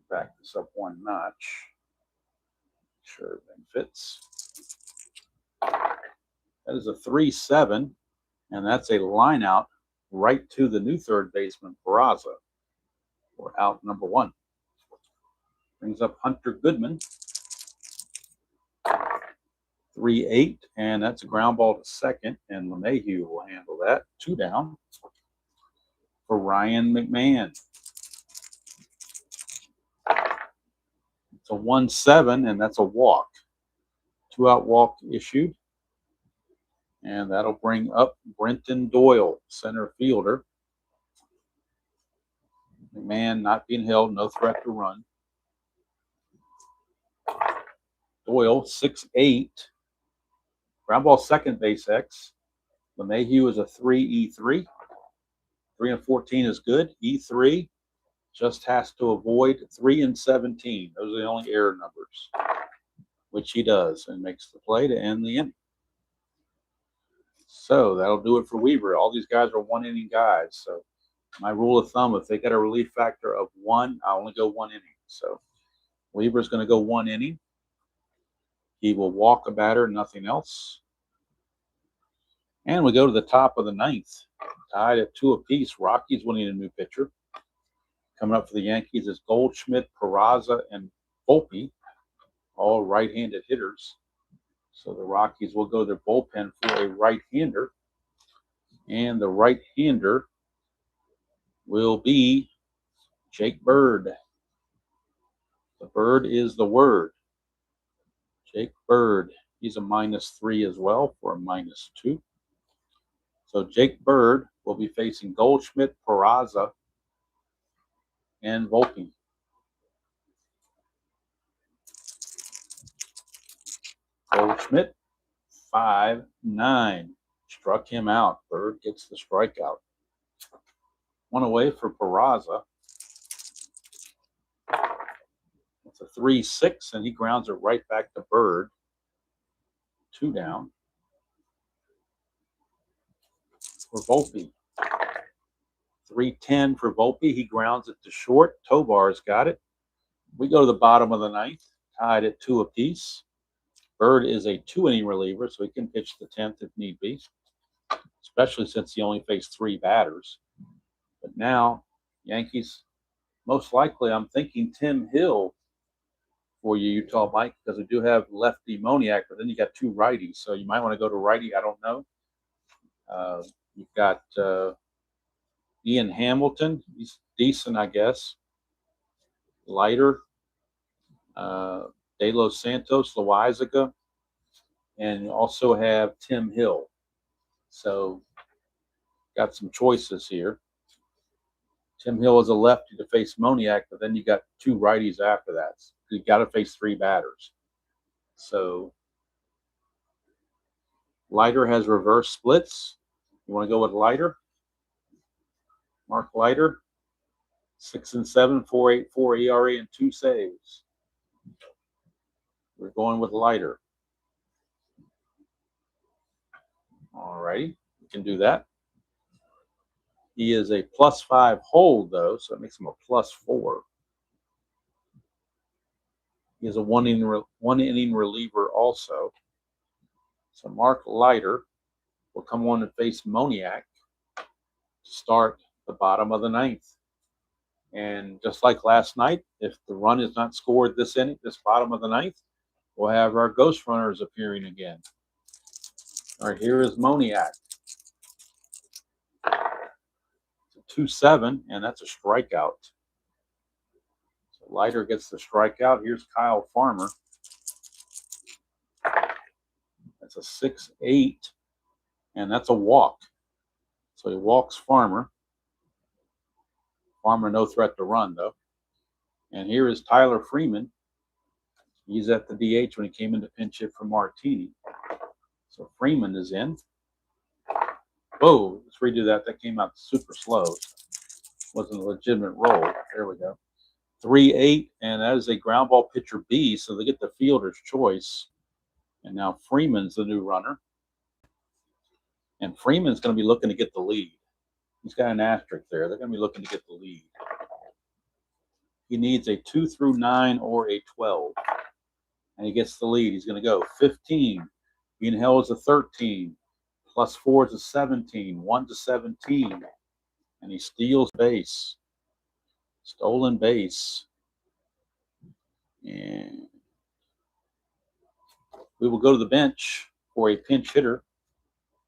A: Back this up 1 notch. Sure everything fits. That is a 3-7, and that's a line out right to the new third baseman, Peraza, for out number 1. Brings up Hunter Goodman. 3-8, and that's a ground ball to second, and LeMahieu will handle that. 2 down for Ryan McMahon. It's a 1-7, and that's a walk. 2-out walk issued. And that'll bring up Brenton Doyle, center fielder. McMahon not being held, no threat to run. Doyle, 6'8". Ground ball second base X. LeMahieu is a 3 E3. 3-14 is good. E3 just has to avoid 3-17. Those are the only error numbers, which he does, and makes the play to end the inning. So that'll do it for Weaver. All these guys are 1-inning guys. So my rule of thumb, if they get a relief factor of 1, I only go 1 inning. So Weaver's going to go 1 inning. He will walk a batter, nothing else. And we go to the top of the 9th. Tied at 2 apiece. Rockies will need a new pitcher. Coming up for the Yankees is Goldschmidt, Peraza, and Volpe, all right-handed hitters. So the Rockies will go to their bullpen for a right-hander. And the right-hander will be Jake Bird. The Bird is the word. Jake Bird. He's a -3 as well for a -2. So Jake Bird will be facing Goldschmidt, Peraza, and Volpe. Goldschmidt, 5-9. Struck him out. Bird gets the strikeout. 1 away for Peraza. It's a 3-6, and he grounds it right back to Bird. 2 down. for Volpe. 3-10 for Volpe. He grounds it to short. Tovar's got it. We go to the bottom of the ninth, tied at 2 apiece. Bird is a 2-inning reliever, so he can pitch the 10th if need be, especially since he only faced 3 batters. But now, Yankees, most likely, I'm thinking Tim Hill for you, Utah Mike, because we do have lefty Moniak, but then you got 2 righties, so you might want to go to righty. I don't know. You've got Ian Hamilton. He's decent, I guess. Leiter, De Los Santos, Loizaga, and you also have Tim Hill. So got some choices here. Tim Hill is a lefty to face Moniak, but then you got 2 righties after that. So you got to face 3 batters. So Leiter has reverse splits. You want to go with Leiter? Mark Leiter, 6-7, 4.84 ERA and 2 saves. We're going with Leiter. All righty, we can do that. He is a +5 hold, though, so it makes him a +4. He is a one-inning reliever also. So Mark Leiter will come on and face Moniak to start the bottom of the ninth. And just like last night, if the run is not scored this bottom of the ninth, we'll have our ghost runners appearing again. All right, here is Moniak. It's a 2-7, and that's a strikeout. So Leiter gets the strikeout. Here's Kyle Farmer. That's a 6-8, and that's a walk. So he walks Farmer. Farmer no threat to run, though. And here is Tyler Freeman. He's at the DH when he came in to pinch hit for Martini. So Freeman is in. Whoa, let's redo that. That came out super slow. Wasn't a legitimate roll. There we go. 3-8, and that is a ground ball pitcher B, so they get the fielder's choice. And now Freeman's the new runner. And Freeman's going to be looking to get the lead. He's got an asterisk there. They're going to be looking to get the lead. He needs a 2 through 9 or a 12. And he gets the lead. He's going to go 15. Ian Hill is a 13. +4 is a 17. 1 to 17. And he steals base. Stolen base. And we will go to the bench for a pinch hitter.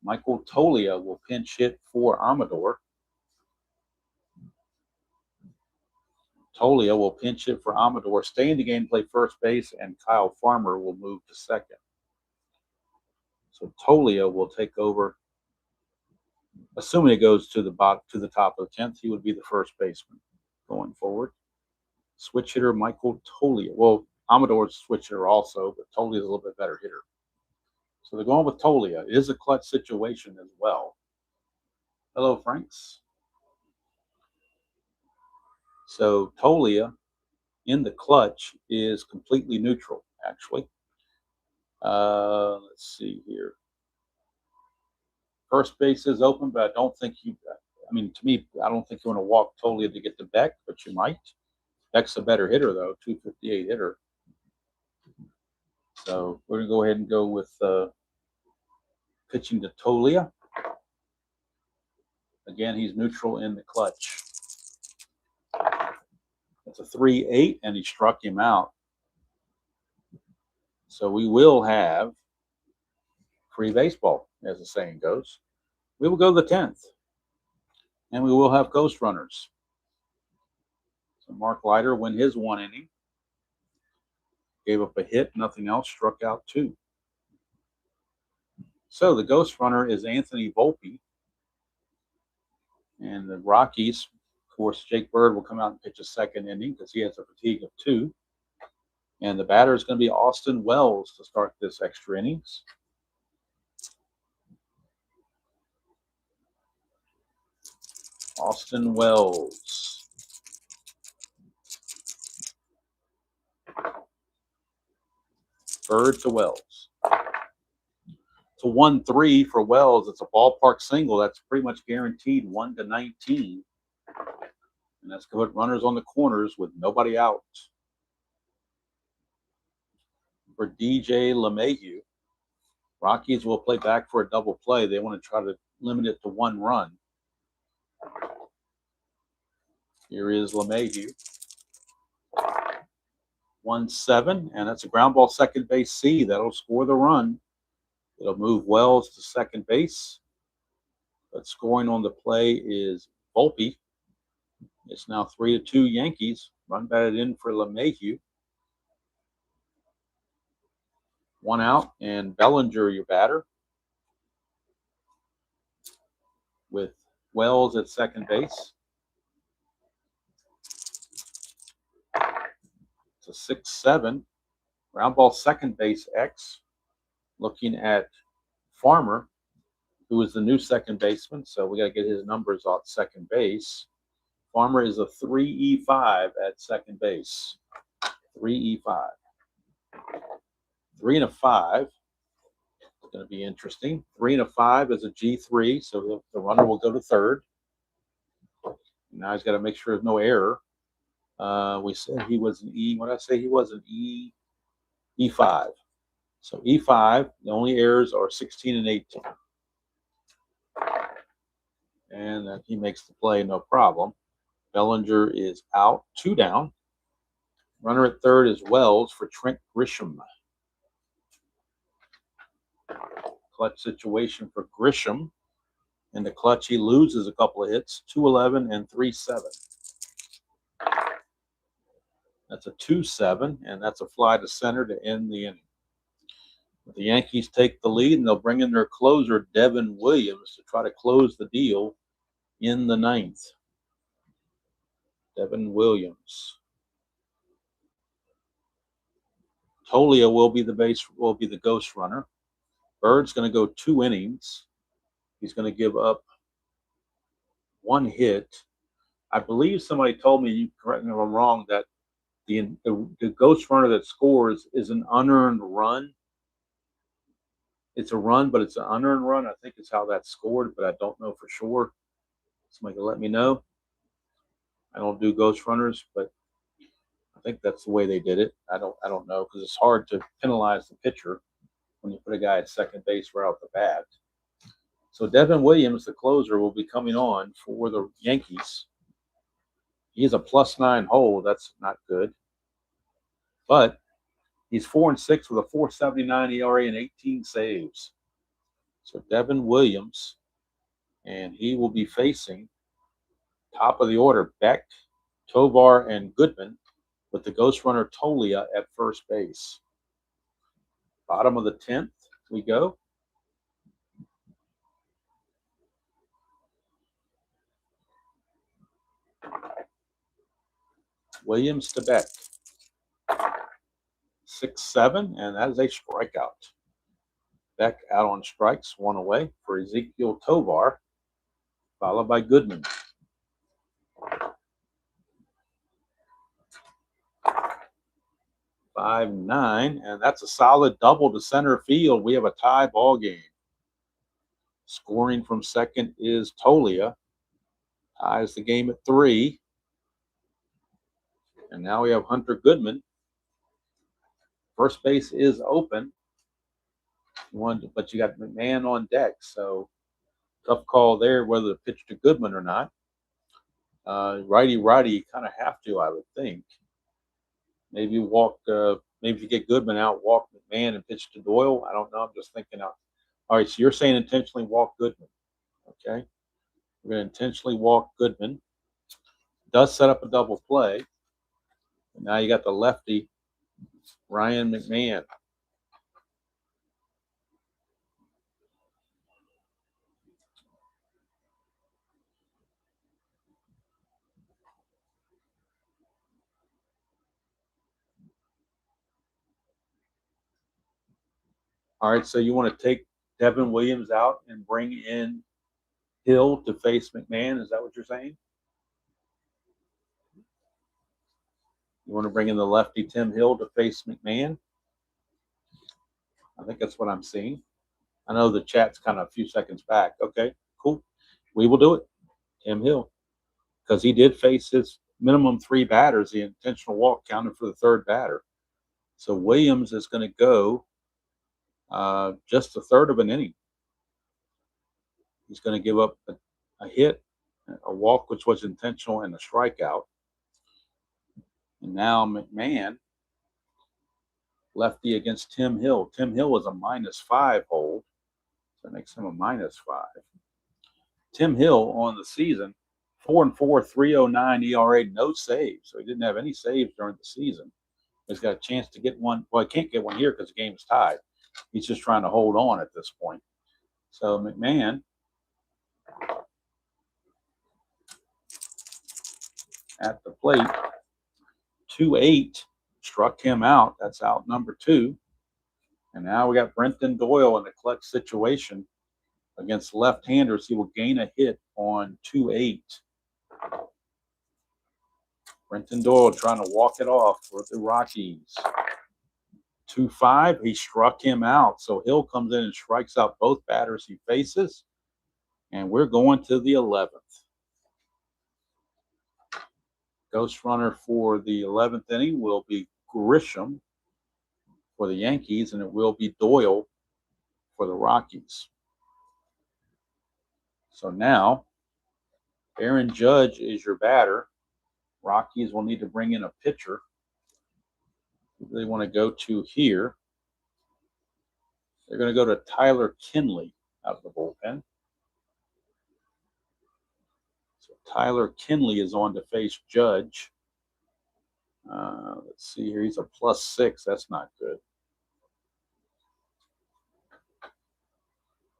A: Michael Toglia will pinch hit for Amador. Toglia will pinch hit for Amador. Stay in the game, play first base, and Kyle Farmer will move to second. So Toglia will take over. Assuming it goes to the top of the 10th, he would be the first baseman going forward. Switch hitter Michael Toglia. Well, Amador's a switch hitter also, but Toglia is a little bit better hitter. So they're going with Toglia. It is a clutch situation as well. Hello, Franks. So Toglia in the clutch is completely neutral, actually. Let's see here. First base is open, but I don't think to me, I don't think you want to walk Toglia to get to Beck, but you might. Beck's a better hitter, though, 258 hitter. So we're going to go ahead and go with pitching to Toglia. Again, he's neutral in the clutch. That's a 3-8, and he struck him out. So we will have free baseball, as the saying goes. We will go to the 10th, and we will have ghost runners. So Mark Leiter win his 1 inning. Gave up a hit, nothing else, struck out 2. So the ghost runner is Anthony Volpe. And the Rockies, of course, Jake Bird will come out and pitch a 2nd inning because he has a fatigue of 2. And the batter is going to be Austin Wells to start this extra innings. Austin Wells. Bird to Wells. It's a 1-3 for Wells. It's a ballpark single. That's pretty much guaranteed 1-19. And that's going to put runners on the corners with nobody out. For DJ LeMahieu, Rockies will play back for a double play. They want to try to limit it to 1 run. Here is LeMahieu. 1-7, and that's a ground ball second base C. That'll score the run. It'll move Wells to second base. But scoring on the play is Volpe. It's now 3-2 Yankees. Run batted in for LeMahieu. 1 out, and Bellinger, your batter, with Wells at second base. It's a 6-7. Ground ball second base X. Looking at Farmer, who is the new second baseman, so we got to get his numbers off second base. Farmer is a 3-E-5 at second base. 3-E-5. 3 and a 5. It's going to be interesting. 3 and a 5 is a G3, so the runner will go to third. Now he's got to make sure there's no error. We said he was an E. What did I say? He was an E5. So E5, the only errors are 16 and 18. And he makes the play, no problem. Bellinger is out, 2 down. Runner at third is Wells for Trent Grisham. Clutch situation for Grisham. In the clutch, he loses a couple of hits, 2-11 and 3-7. That's a 2-7, and that's a fly to center to end the inning. The Yankees take the lead, and they'll bring in their closer, Devin Williams, to try to close the deal in the 9th. Devin Williams. Tolia will be the ghost runner. Bird's going to go 2 innings. He's going to give up 1 hit. I believe somebody told me, you correct me if I'm wrong, that the ghost runner that scores is an unearned run. It's a run, but it's an unearned run. I think it's how that's scored, but I don't know for sure. Somebody can let me know. I don't do ghost runners, but I think that's the way they did it. I don't know, because it's hard to penalize the pitcher when you put a guy at second base right off the bat. So Devin Williams, the closer, will be coming on for the Yankees. He's a +9 hole. That's not good. But he's 4-6 with a 4.79 ERA and 18 saves. So Devin Williams, and he will be facing top of the order, Beck, Tovar, and Goodman, with the ghost runner Tolia at first base. Bottom of the 10th, we go. Williams to Beck. 6-7, and that is a strikeout. Beck out on strikes, 1 away for Ezekiel Tovar, followed by Goodman. 5-9, and that's a solid double to center field. We have a tie ball game. Scoring from second is Tolia. Ties the game at 3. And now we have Hunter Goodman. First base is open. But you got McMahon on deck, so tough call there whether to pitch to Goodman or not. Righty, you kind of have to, I would think. Maybe maybe if you get Goodman out, walk McMahon and pitch to Doyle. I don't know. I'm just thinking out. All right, so you're saying intentionally walk Goodman. Okay. We're going to intentionally walk Goodman. Does set up a double play. And now you got the lefty, Ryan McMahon. All right, so you want to take Devin Williams out and bring in Hill to face McMahon? Is that what you're saying? You want to bring in the lefty Tim Hill to face McMahon? I think that's what I'm seeing. I know the chat's kind of a few seconds back. Okay, cool. We will do it. Tim Hill, because he did face his minimum 3 batters. The intentional walk counted for the 3rd batter. So Williams is going to go just a 1/3 of an inning. He's going to give up a hit, a walk, which was intentional, and a strikeout. And now McMahon, lefty against Tim Hill. Tim Hill is a -5 hold. So that makes him a -5. Tim Hill on the season, 4-4, 3.09 ERA, no saves. So he didn't have any saves during the season. He's got a chance to get one. Well, he can't get one here because the game is tied. He's just trying to hold on at this point. So McMahon at the plate, 2-8, struck him out. That's out number 2. And now we got Brenton Doyle in a clutch situation against left-handers. He will gain a hit on 2-8. Brenton Doyle trying to walk it off for the Rockies. 2-5, he struck him out. So Hill comes in and strikes out both batters he faces. And we're going to the 11th. Ghost runner for the 11th inning will be Grisham for the Yankees, and it will be Doyle for the Rockies. So now, Aaron Judge is your batter. Rockies will need to bring in a pitcher. They want to go to here. They're going to go to Tyler Kinley out of the bullpen. So Tyler Kinley is on to face Judge. Let's see here. He's a +6. That's not good.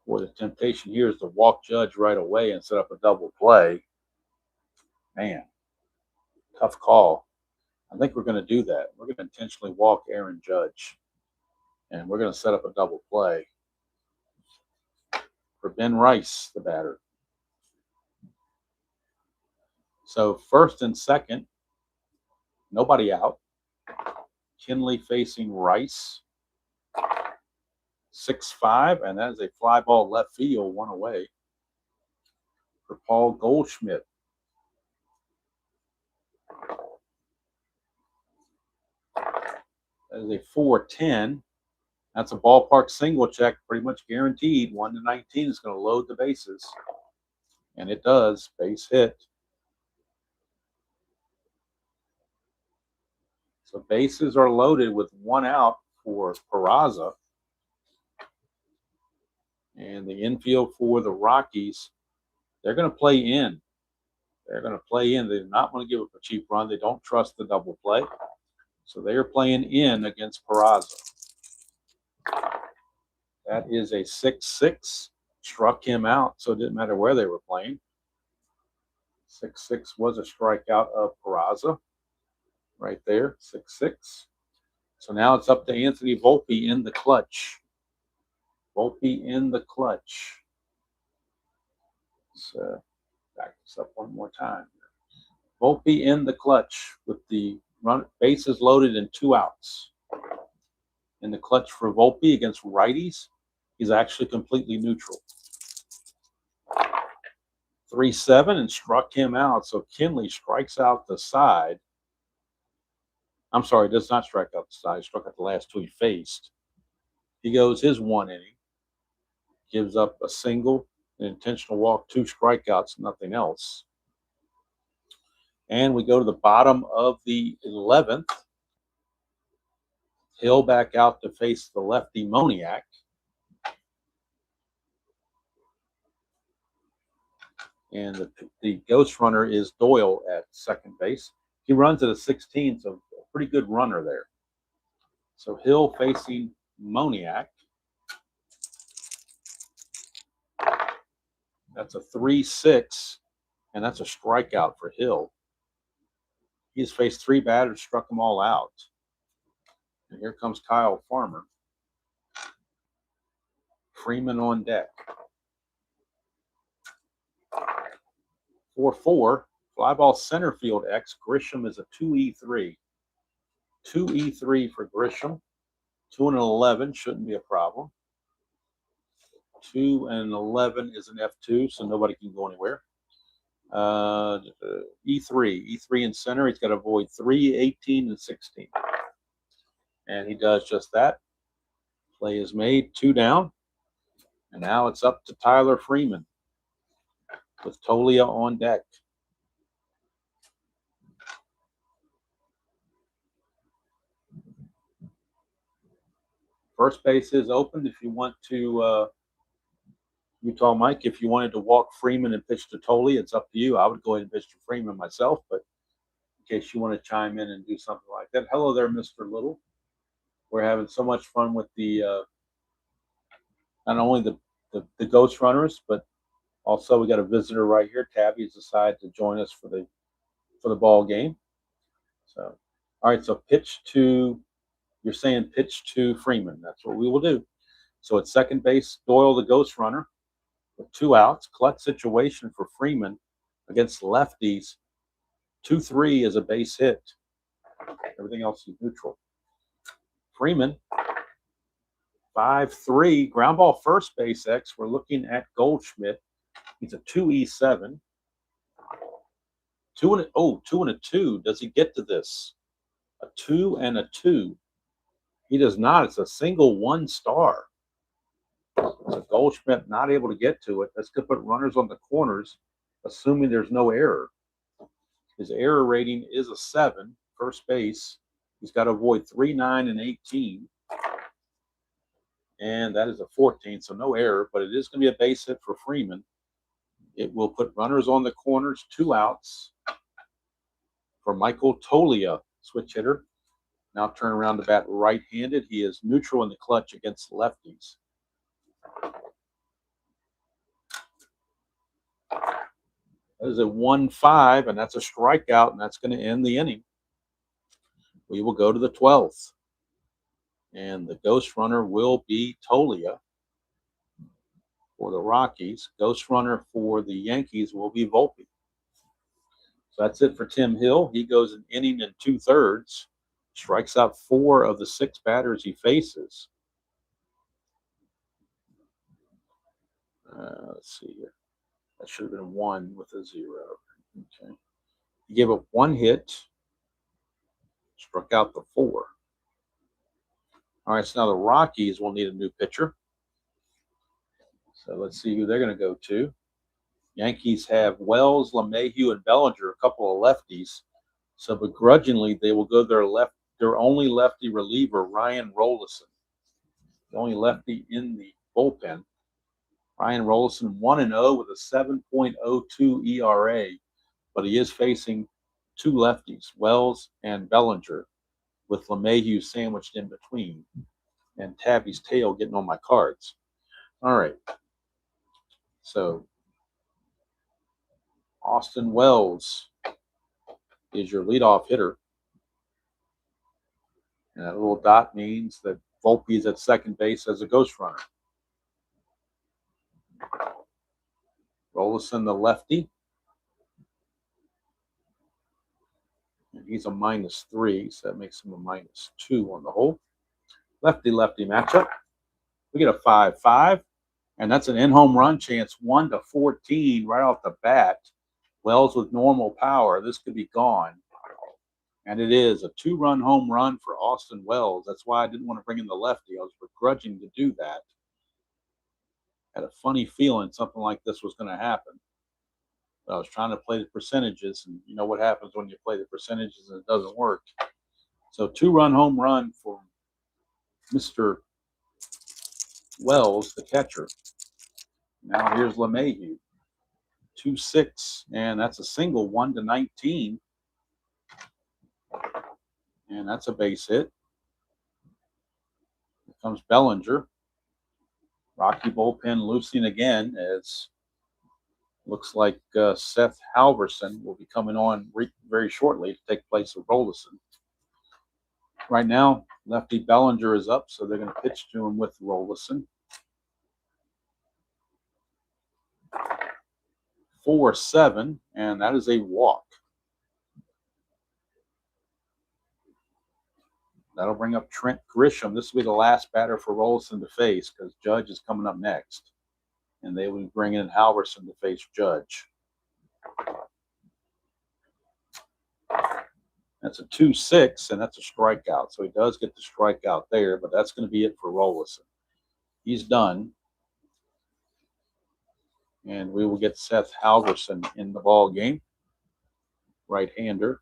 A: Boy, the temptation here is to walk Judge right away and set up a double play. Man, tough call. I think we're going to do that. We're going to intentionally walk Aaron Judge. And we're going to set up a double play for Ben Rice, the batter. So 1st and 2nd, nobody out. Kinley facing Rice. 6-5, and that is a fly ball left field, 1 away for Paul Goldschmidt. That is a 4-10. That's a ballpark single check, pretty much guaranteed. 1-19 is going to load the bases. And it does. Base hit. So bases are loaded with 1 out for Peraza. And the infield for the Rockies, they're going to play in. They're going to play in. They're not going to give up a cheap run. They don't trust the double play. So they are playing in against Peraza. That is a 6-6. Struck him out, so it didn't matter where they were playing. 6-6 was a strikeout of Peraza. Right there, 6-6. So now it's up to Anthony Volpe in the clutch. Volpe in the clutch. Let's back this up one more time. Volpe in the clutch with the bases loaded and 2 outs. In the clutch for Volpe against righties, he's actually completely neutral. 3-7 and struck him out. So Kinley strikes out the side. I'm sorry, does not strike out the side. He struck out the last 2 he faced. He goes his 1 inning. Gives up a single, an intentional walk, 2 strikeouts, nothing else. And we go to the bottom of the 11th. Hill back out to face the lefty Moniak. And the ghost runner is Doyle at second base. He runs at a 16, so a pretty good runner there. So Hill facing Moniak. That's a 3-6, and that's a strikeout for Hill. He's faced 3 batters, struck them all out. And here comes Kyle Farmer. Freeman on deck. 4-4. Fly ball center field X. Grisham is a 2E3. 2E3 for Grisham. 2-11 shouldn't be a problem. 2 and 11 is an F2, so nobody can go anywhere. E3 in center. He's got to avoid 3, 18, and 16. And he does just that. Play is made, 2 down. And now it's up to Tyler Freeman with Tolia on deck. First base is open. If you want to, Utah Mike, if you wanted to walk Freeman and pitch to Tolia, it's up to you. I would go ahead and pitch to Freeman myself, but in case you want to chime in and do something like that. Hello there, Mr. Little. We're having so much fun with the not only the ghost runners, but also we got a visitor right here. Tabby's decided to join us for the ball game. So, all right. So pitch to, you're saying pitch to Freeman. That's what we will do. So at second base, Doyle, the ghost runner, with 2 outs. Clutch situation for Freeman against lefties. 2-3 is a base hit. Everything else is neutral. Freeman, 5-3, ground ball first base X. We're looking at Goldschmidt. He's a 2E7. 2 and a 2. Does he get to this? A 2 and a 2. He does not. It's a single 1 star. So Goldschmidt not able to get to it. That's going to put runners on the corners, assuming there's no error. His error rating is a 7. First base. He's got to avoid 3, 9, and 18. And that is a 14, so no error, but it is going to be a base hit for Freeman. It will put runners on the corners, 2 outs for Michael Tolia, switch hitter. Now turn around to bat right-handed. He is neutral in the clutch against lefties. That is a 1-5, and that's a strikeout, and that's going to end the inning. We will go to the 12th. And the ghost runner will be Tolia for the Rockies. Ghost runner for the Yankees will be Volpe. So that's it for Tim Hill. He goes an inning and 2/3, strikes out 4 of the 6 batters he faces. Let's see here. That should have been 1 with a 0. Okay. He gave up 1 hit, struck out the 4. All right, so now the Rockies will need a new pitcher. So let's see who they're going to go to. Yankees have Wells, LeMahieu, and Bellinger, a couple of lefties. So begrudgingly, they will go their only lefty reliever, Ryan Rollison, the only lefty in the bullpen. Ryan Rollison 1-0 with a 7.02 ERA, but he is facing 2 lefties, Wells and Bellinger, with LeMahieu sandwiched in between, and Tabby's tail getting on my cards. All right. So Austin Wells is your leadoff hitter. And that little dot means that Volpe is at second base as a ghost runner. Rollison, the lefty. And he's a -3, so that makes him a -2 on the whole. Lefty-lefty matchup. We get a 5-5, and that's an in-home run chance, 1-14 right off the bat. Wells with normal power. This could be gone. And it is a 2-run home run for Austin Wells. That's why I didn't want to bring in the lefty. I was begrudging to do that. Had a funny feeling something like this was going to happen. But I was trying to play the percentages, and you know what happens when you play the percentages and it doesn't work. So 2-run home run for Mr. Wells, the catcher. Now here's LeMahieu. 2-6, and that's a single, 1-19. And that's a base hit. Here comes Bellinger. Rocky bullpen loosening again, as looks like Seth Halverson will be coming on very shortly to take place of Rollison. Right now, lefty Bellinger is up, so they're going to pitch to him with Rollison. 4-7, and that is a walk. That'll bring up Trent Grisham. This will be the last batter for Rollison to face because Judge is coming up next. and they will bring in Halverson to face Judge. That's a 2-6, and that's a strikeout. So he does get the strikeout there, but that's going to be it for Rolison. He's done. And we will get Seth Halverson in the ball game, right-hander.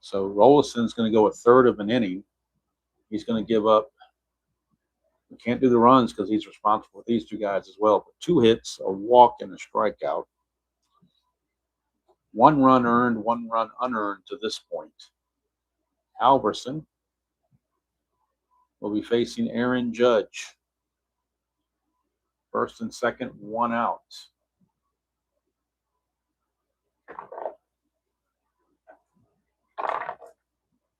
A: So Rolison's going to go a third of an inning. He's going to give up. We can't do the runs because he's responsible for these two guys as well. But 2 hits, a walk, and a strikeout. 1 run earned, 1 run unearned to this point. Halverson will be facing Aaron Judge. First and second, 1 out.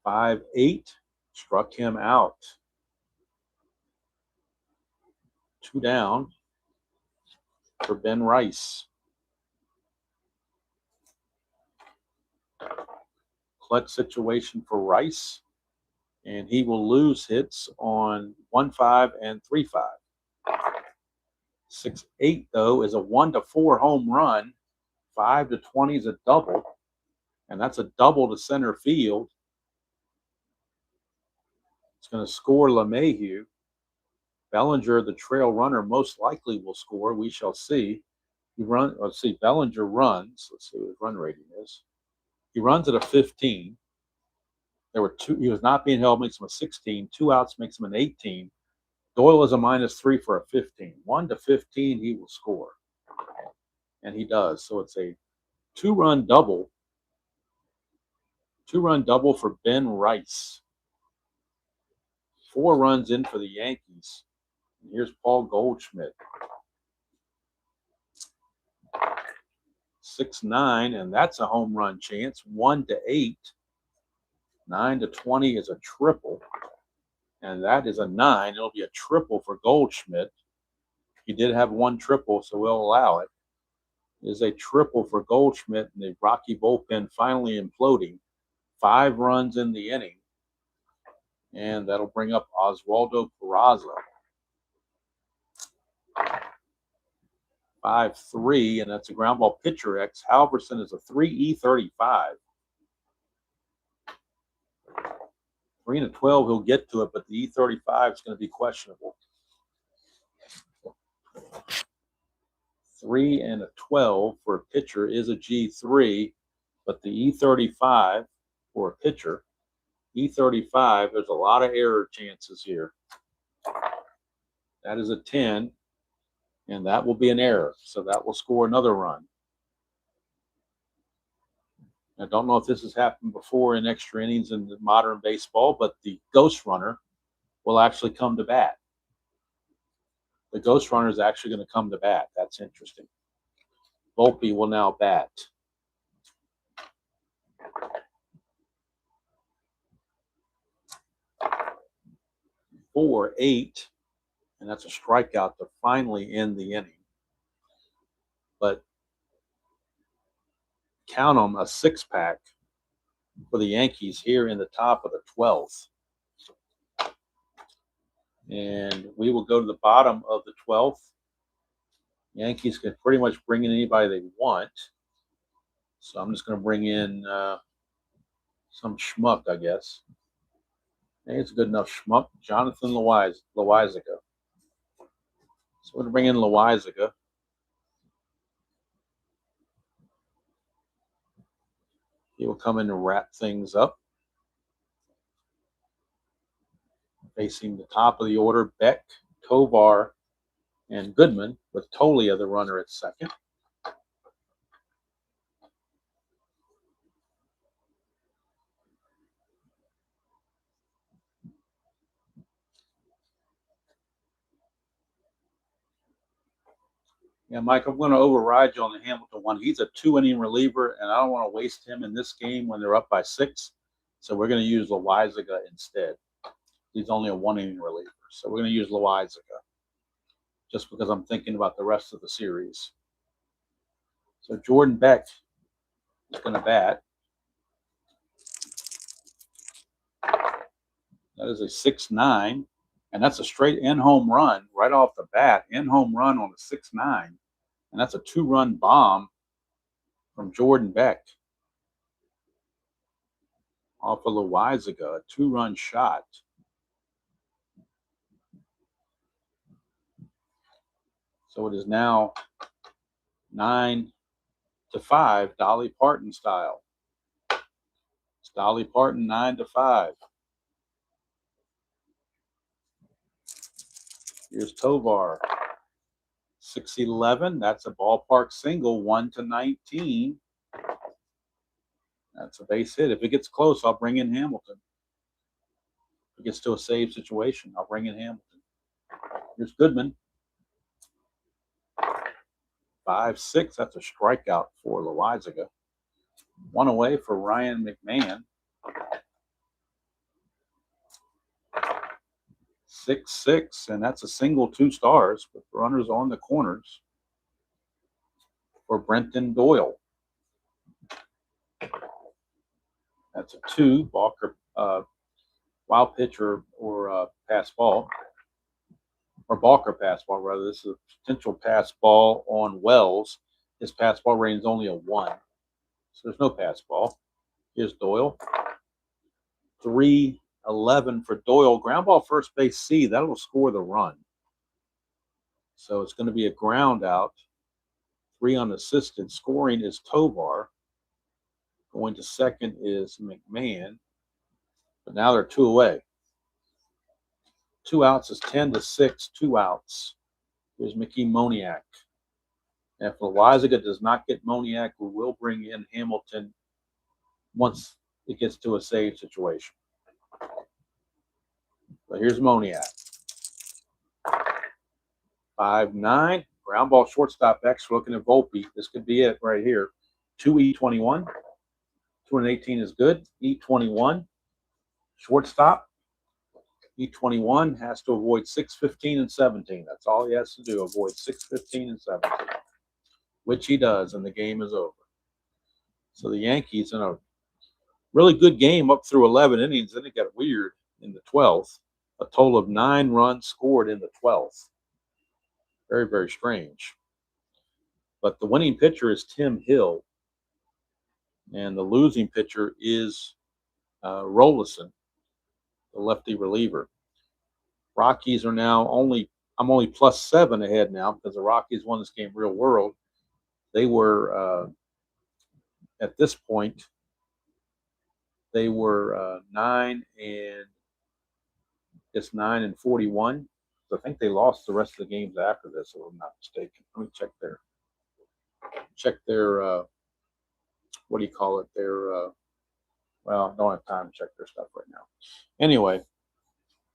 A: Five, 8, struck him out. 2 down for Ben Rice. Clutch situation for Rice, and he will lose hits on 1-5 and 3-5. 6-8 though is a 1-4 home run. 5-20 is a double, and that's a double to center field. It's going to score LeMahieu. Bellinger, the trail runner, most likely will score. We shall see. Let's see. Bellinger runs. Let's see what his run rating is. He runs at a 15. There were 2. He was not being held, makes him a 16. 2 outs makes him an 18. Doyle is a -3 for a 15. 1-15, he will score, and he does. So it's a 2-run double. 2-run double for Ben Rice. 4 runs in for the Yankees. And here's Paul Goldschmidt. 6-9, and that's a home run chance. 1-8. 9-20 is a triple, and that is a 9. It'll be a triple for Goldschmidt. He did have 1 triple, so we'll allow it. It is a triple for Goldschmidt, and the Rocky bullpen finally imploding. 5 runs in the inning, and that'll bring up Oswaldo Peraza. 5-3, and that's a ground ball pitcher X. Halverson is a 3E35. 3-12, he'll get to it, but the E35 is going to be questionable. 3-12 for a pitcher is a G3, but the E35 for a pitcher, E35, there's a lot of error chances here. That is a 10, and that will be an error, so that will score another run. I don't know if this has happened before in extra innings in the modern baseball, but the ghost runner will actually come to bat. The ghost runner is actually going to come to bat. That's interesting. Volpe will now bat. Four, 8, and that's a strikeout to finally end the inning. But count them, a 6-pack for the Yankees here in the top of the 12th. And we will go to the bottom of the 12th. Yankees can pretty much bring in anybody they want. So I'm just going to bring in some schmuck, I guess. I think it's a good enough schmuck. Jonathan Loizaga. So we're going to bring in Loizaga. He will come in to wrap things up. Facing the top of the order, Beck, Tovar, and Goodman, with Tolia, the runner, at second. Yeah, Mike, I'm going to override you on the Hamilton one. He's a 2-inning reliever, and I don't want to waste him in this game when they're up by 6. So we're going to use Loizaga instead. He's only a 1-inning reliever. So we're going to use Loizaga just because I'm thinking about the rest of the series. So Jordan Beck is going to bat. That is a 6-9, and that's a straight in-home run right off the bat. In-home run on a 6-9, and that's a 2-run bomb from Jordan Beck off of Loizaga, a 2-run shot. So it is now 9-5, Dolly Parton style. It's Dolly Parton 9-5. Here's Tovar. 6-11. That's a ballpark single, 1-19. That's a base hit. If it gets close, I'll bring in Hamilton. If it gets to a save situation, I'll bring in Hamilton. Here's Goodman. 5-6. That's a strikeout for Loizaga. 1 away for Ryan McMahon. 6-6, and that's a single, 2 stars with runners on the corners for Brenton Doyle. That's a 2. Balker, wild pitch or pass ball. Or Balker pass ball, rather. This is a potential pass ball on Wells. His pass ball rating is only a 1. So there's no pass ball. Here's Doyle. 3-11 for Doyle. Ground ball first base C. That will score the run. So it's going to be a ground out. 3 unassisted. Scoring is Tovar. Going to second is McMahon. But now they're 2 away. 2 outs is 10-6. 2 outs. Here's Mickey Moniak. And if Loizaga does not get Moniak, we will bring in Hamilton once it gets to a save situation. So here's Moniak. 5-9. Ground ball shortstop extra looking at Volpe. This could be it right here. 2E21. 218 is good. E21. Shortstop. E21 has to avoid 6-15 and 17. That's all he has to do. Avoid 6-15 and 17. Which he does, and the game is over. So the Yankees in a really good game up through 11 innings. Then it got weird in the 12th. A total of 9 runs scored in the 12th. Very, very strange. But the winning pitcher is Tim Hill. And the losing pitcher is Rollison, the lefty reliever. Rockies are now I'm only +7 ahead now because the Rockies won this game real world. They were, at this point, they were 9-41. So I think they lost the rest of the games after this, if I'm not mistaken. Let me check their what do you call it? Well, I don't have time to check their stuff right now. Anyway,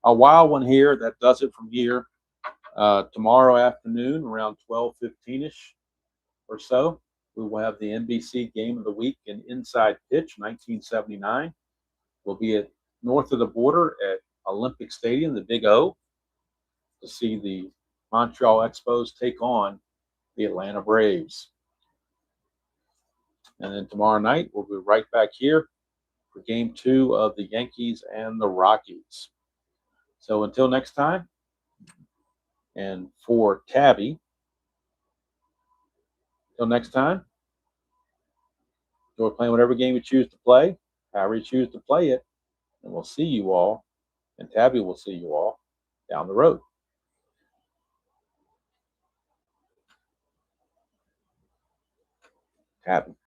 A: a wild one here. That does it from here. Tomorrow afternoon, around 12:15-ish or so, we will have the NBC Game of the Week and Inside Pitch 1979. We'll be at north of the border at Olympic Stadium, the Big O, to see the Montreal Expos take on the Atlanta Braves. And then tomorrow night, we'll be right back here for Game 2 of the Yankees and the Rockies. So until next time, and for Tabby, until next time, enjoy playing whatever game you choose to play, however you choose to play it, and we'll see you all, and Tabby will see you all down the road. Tabby.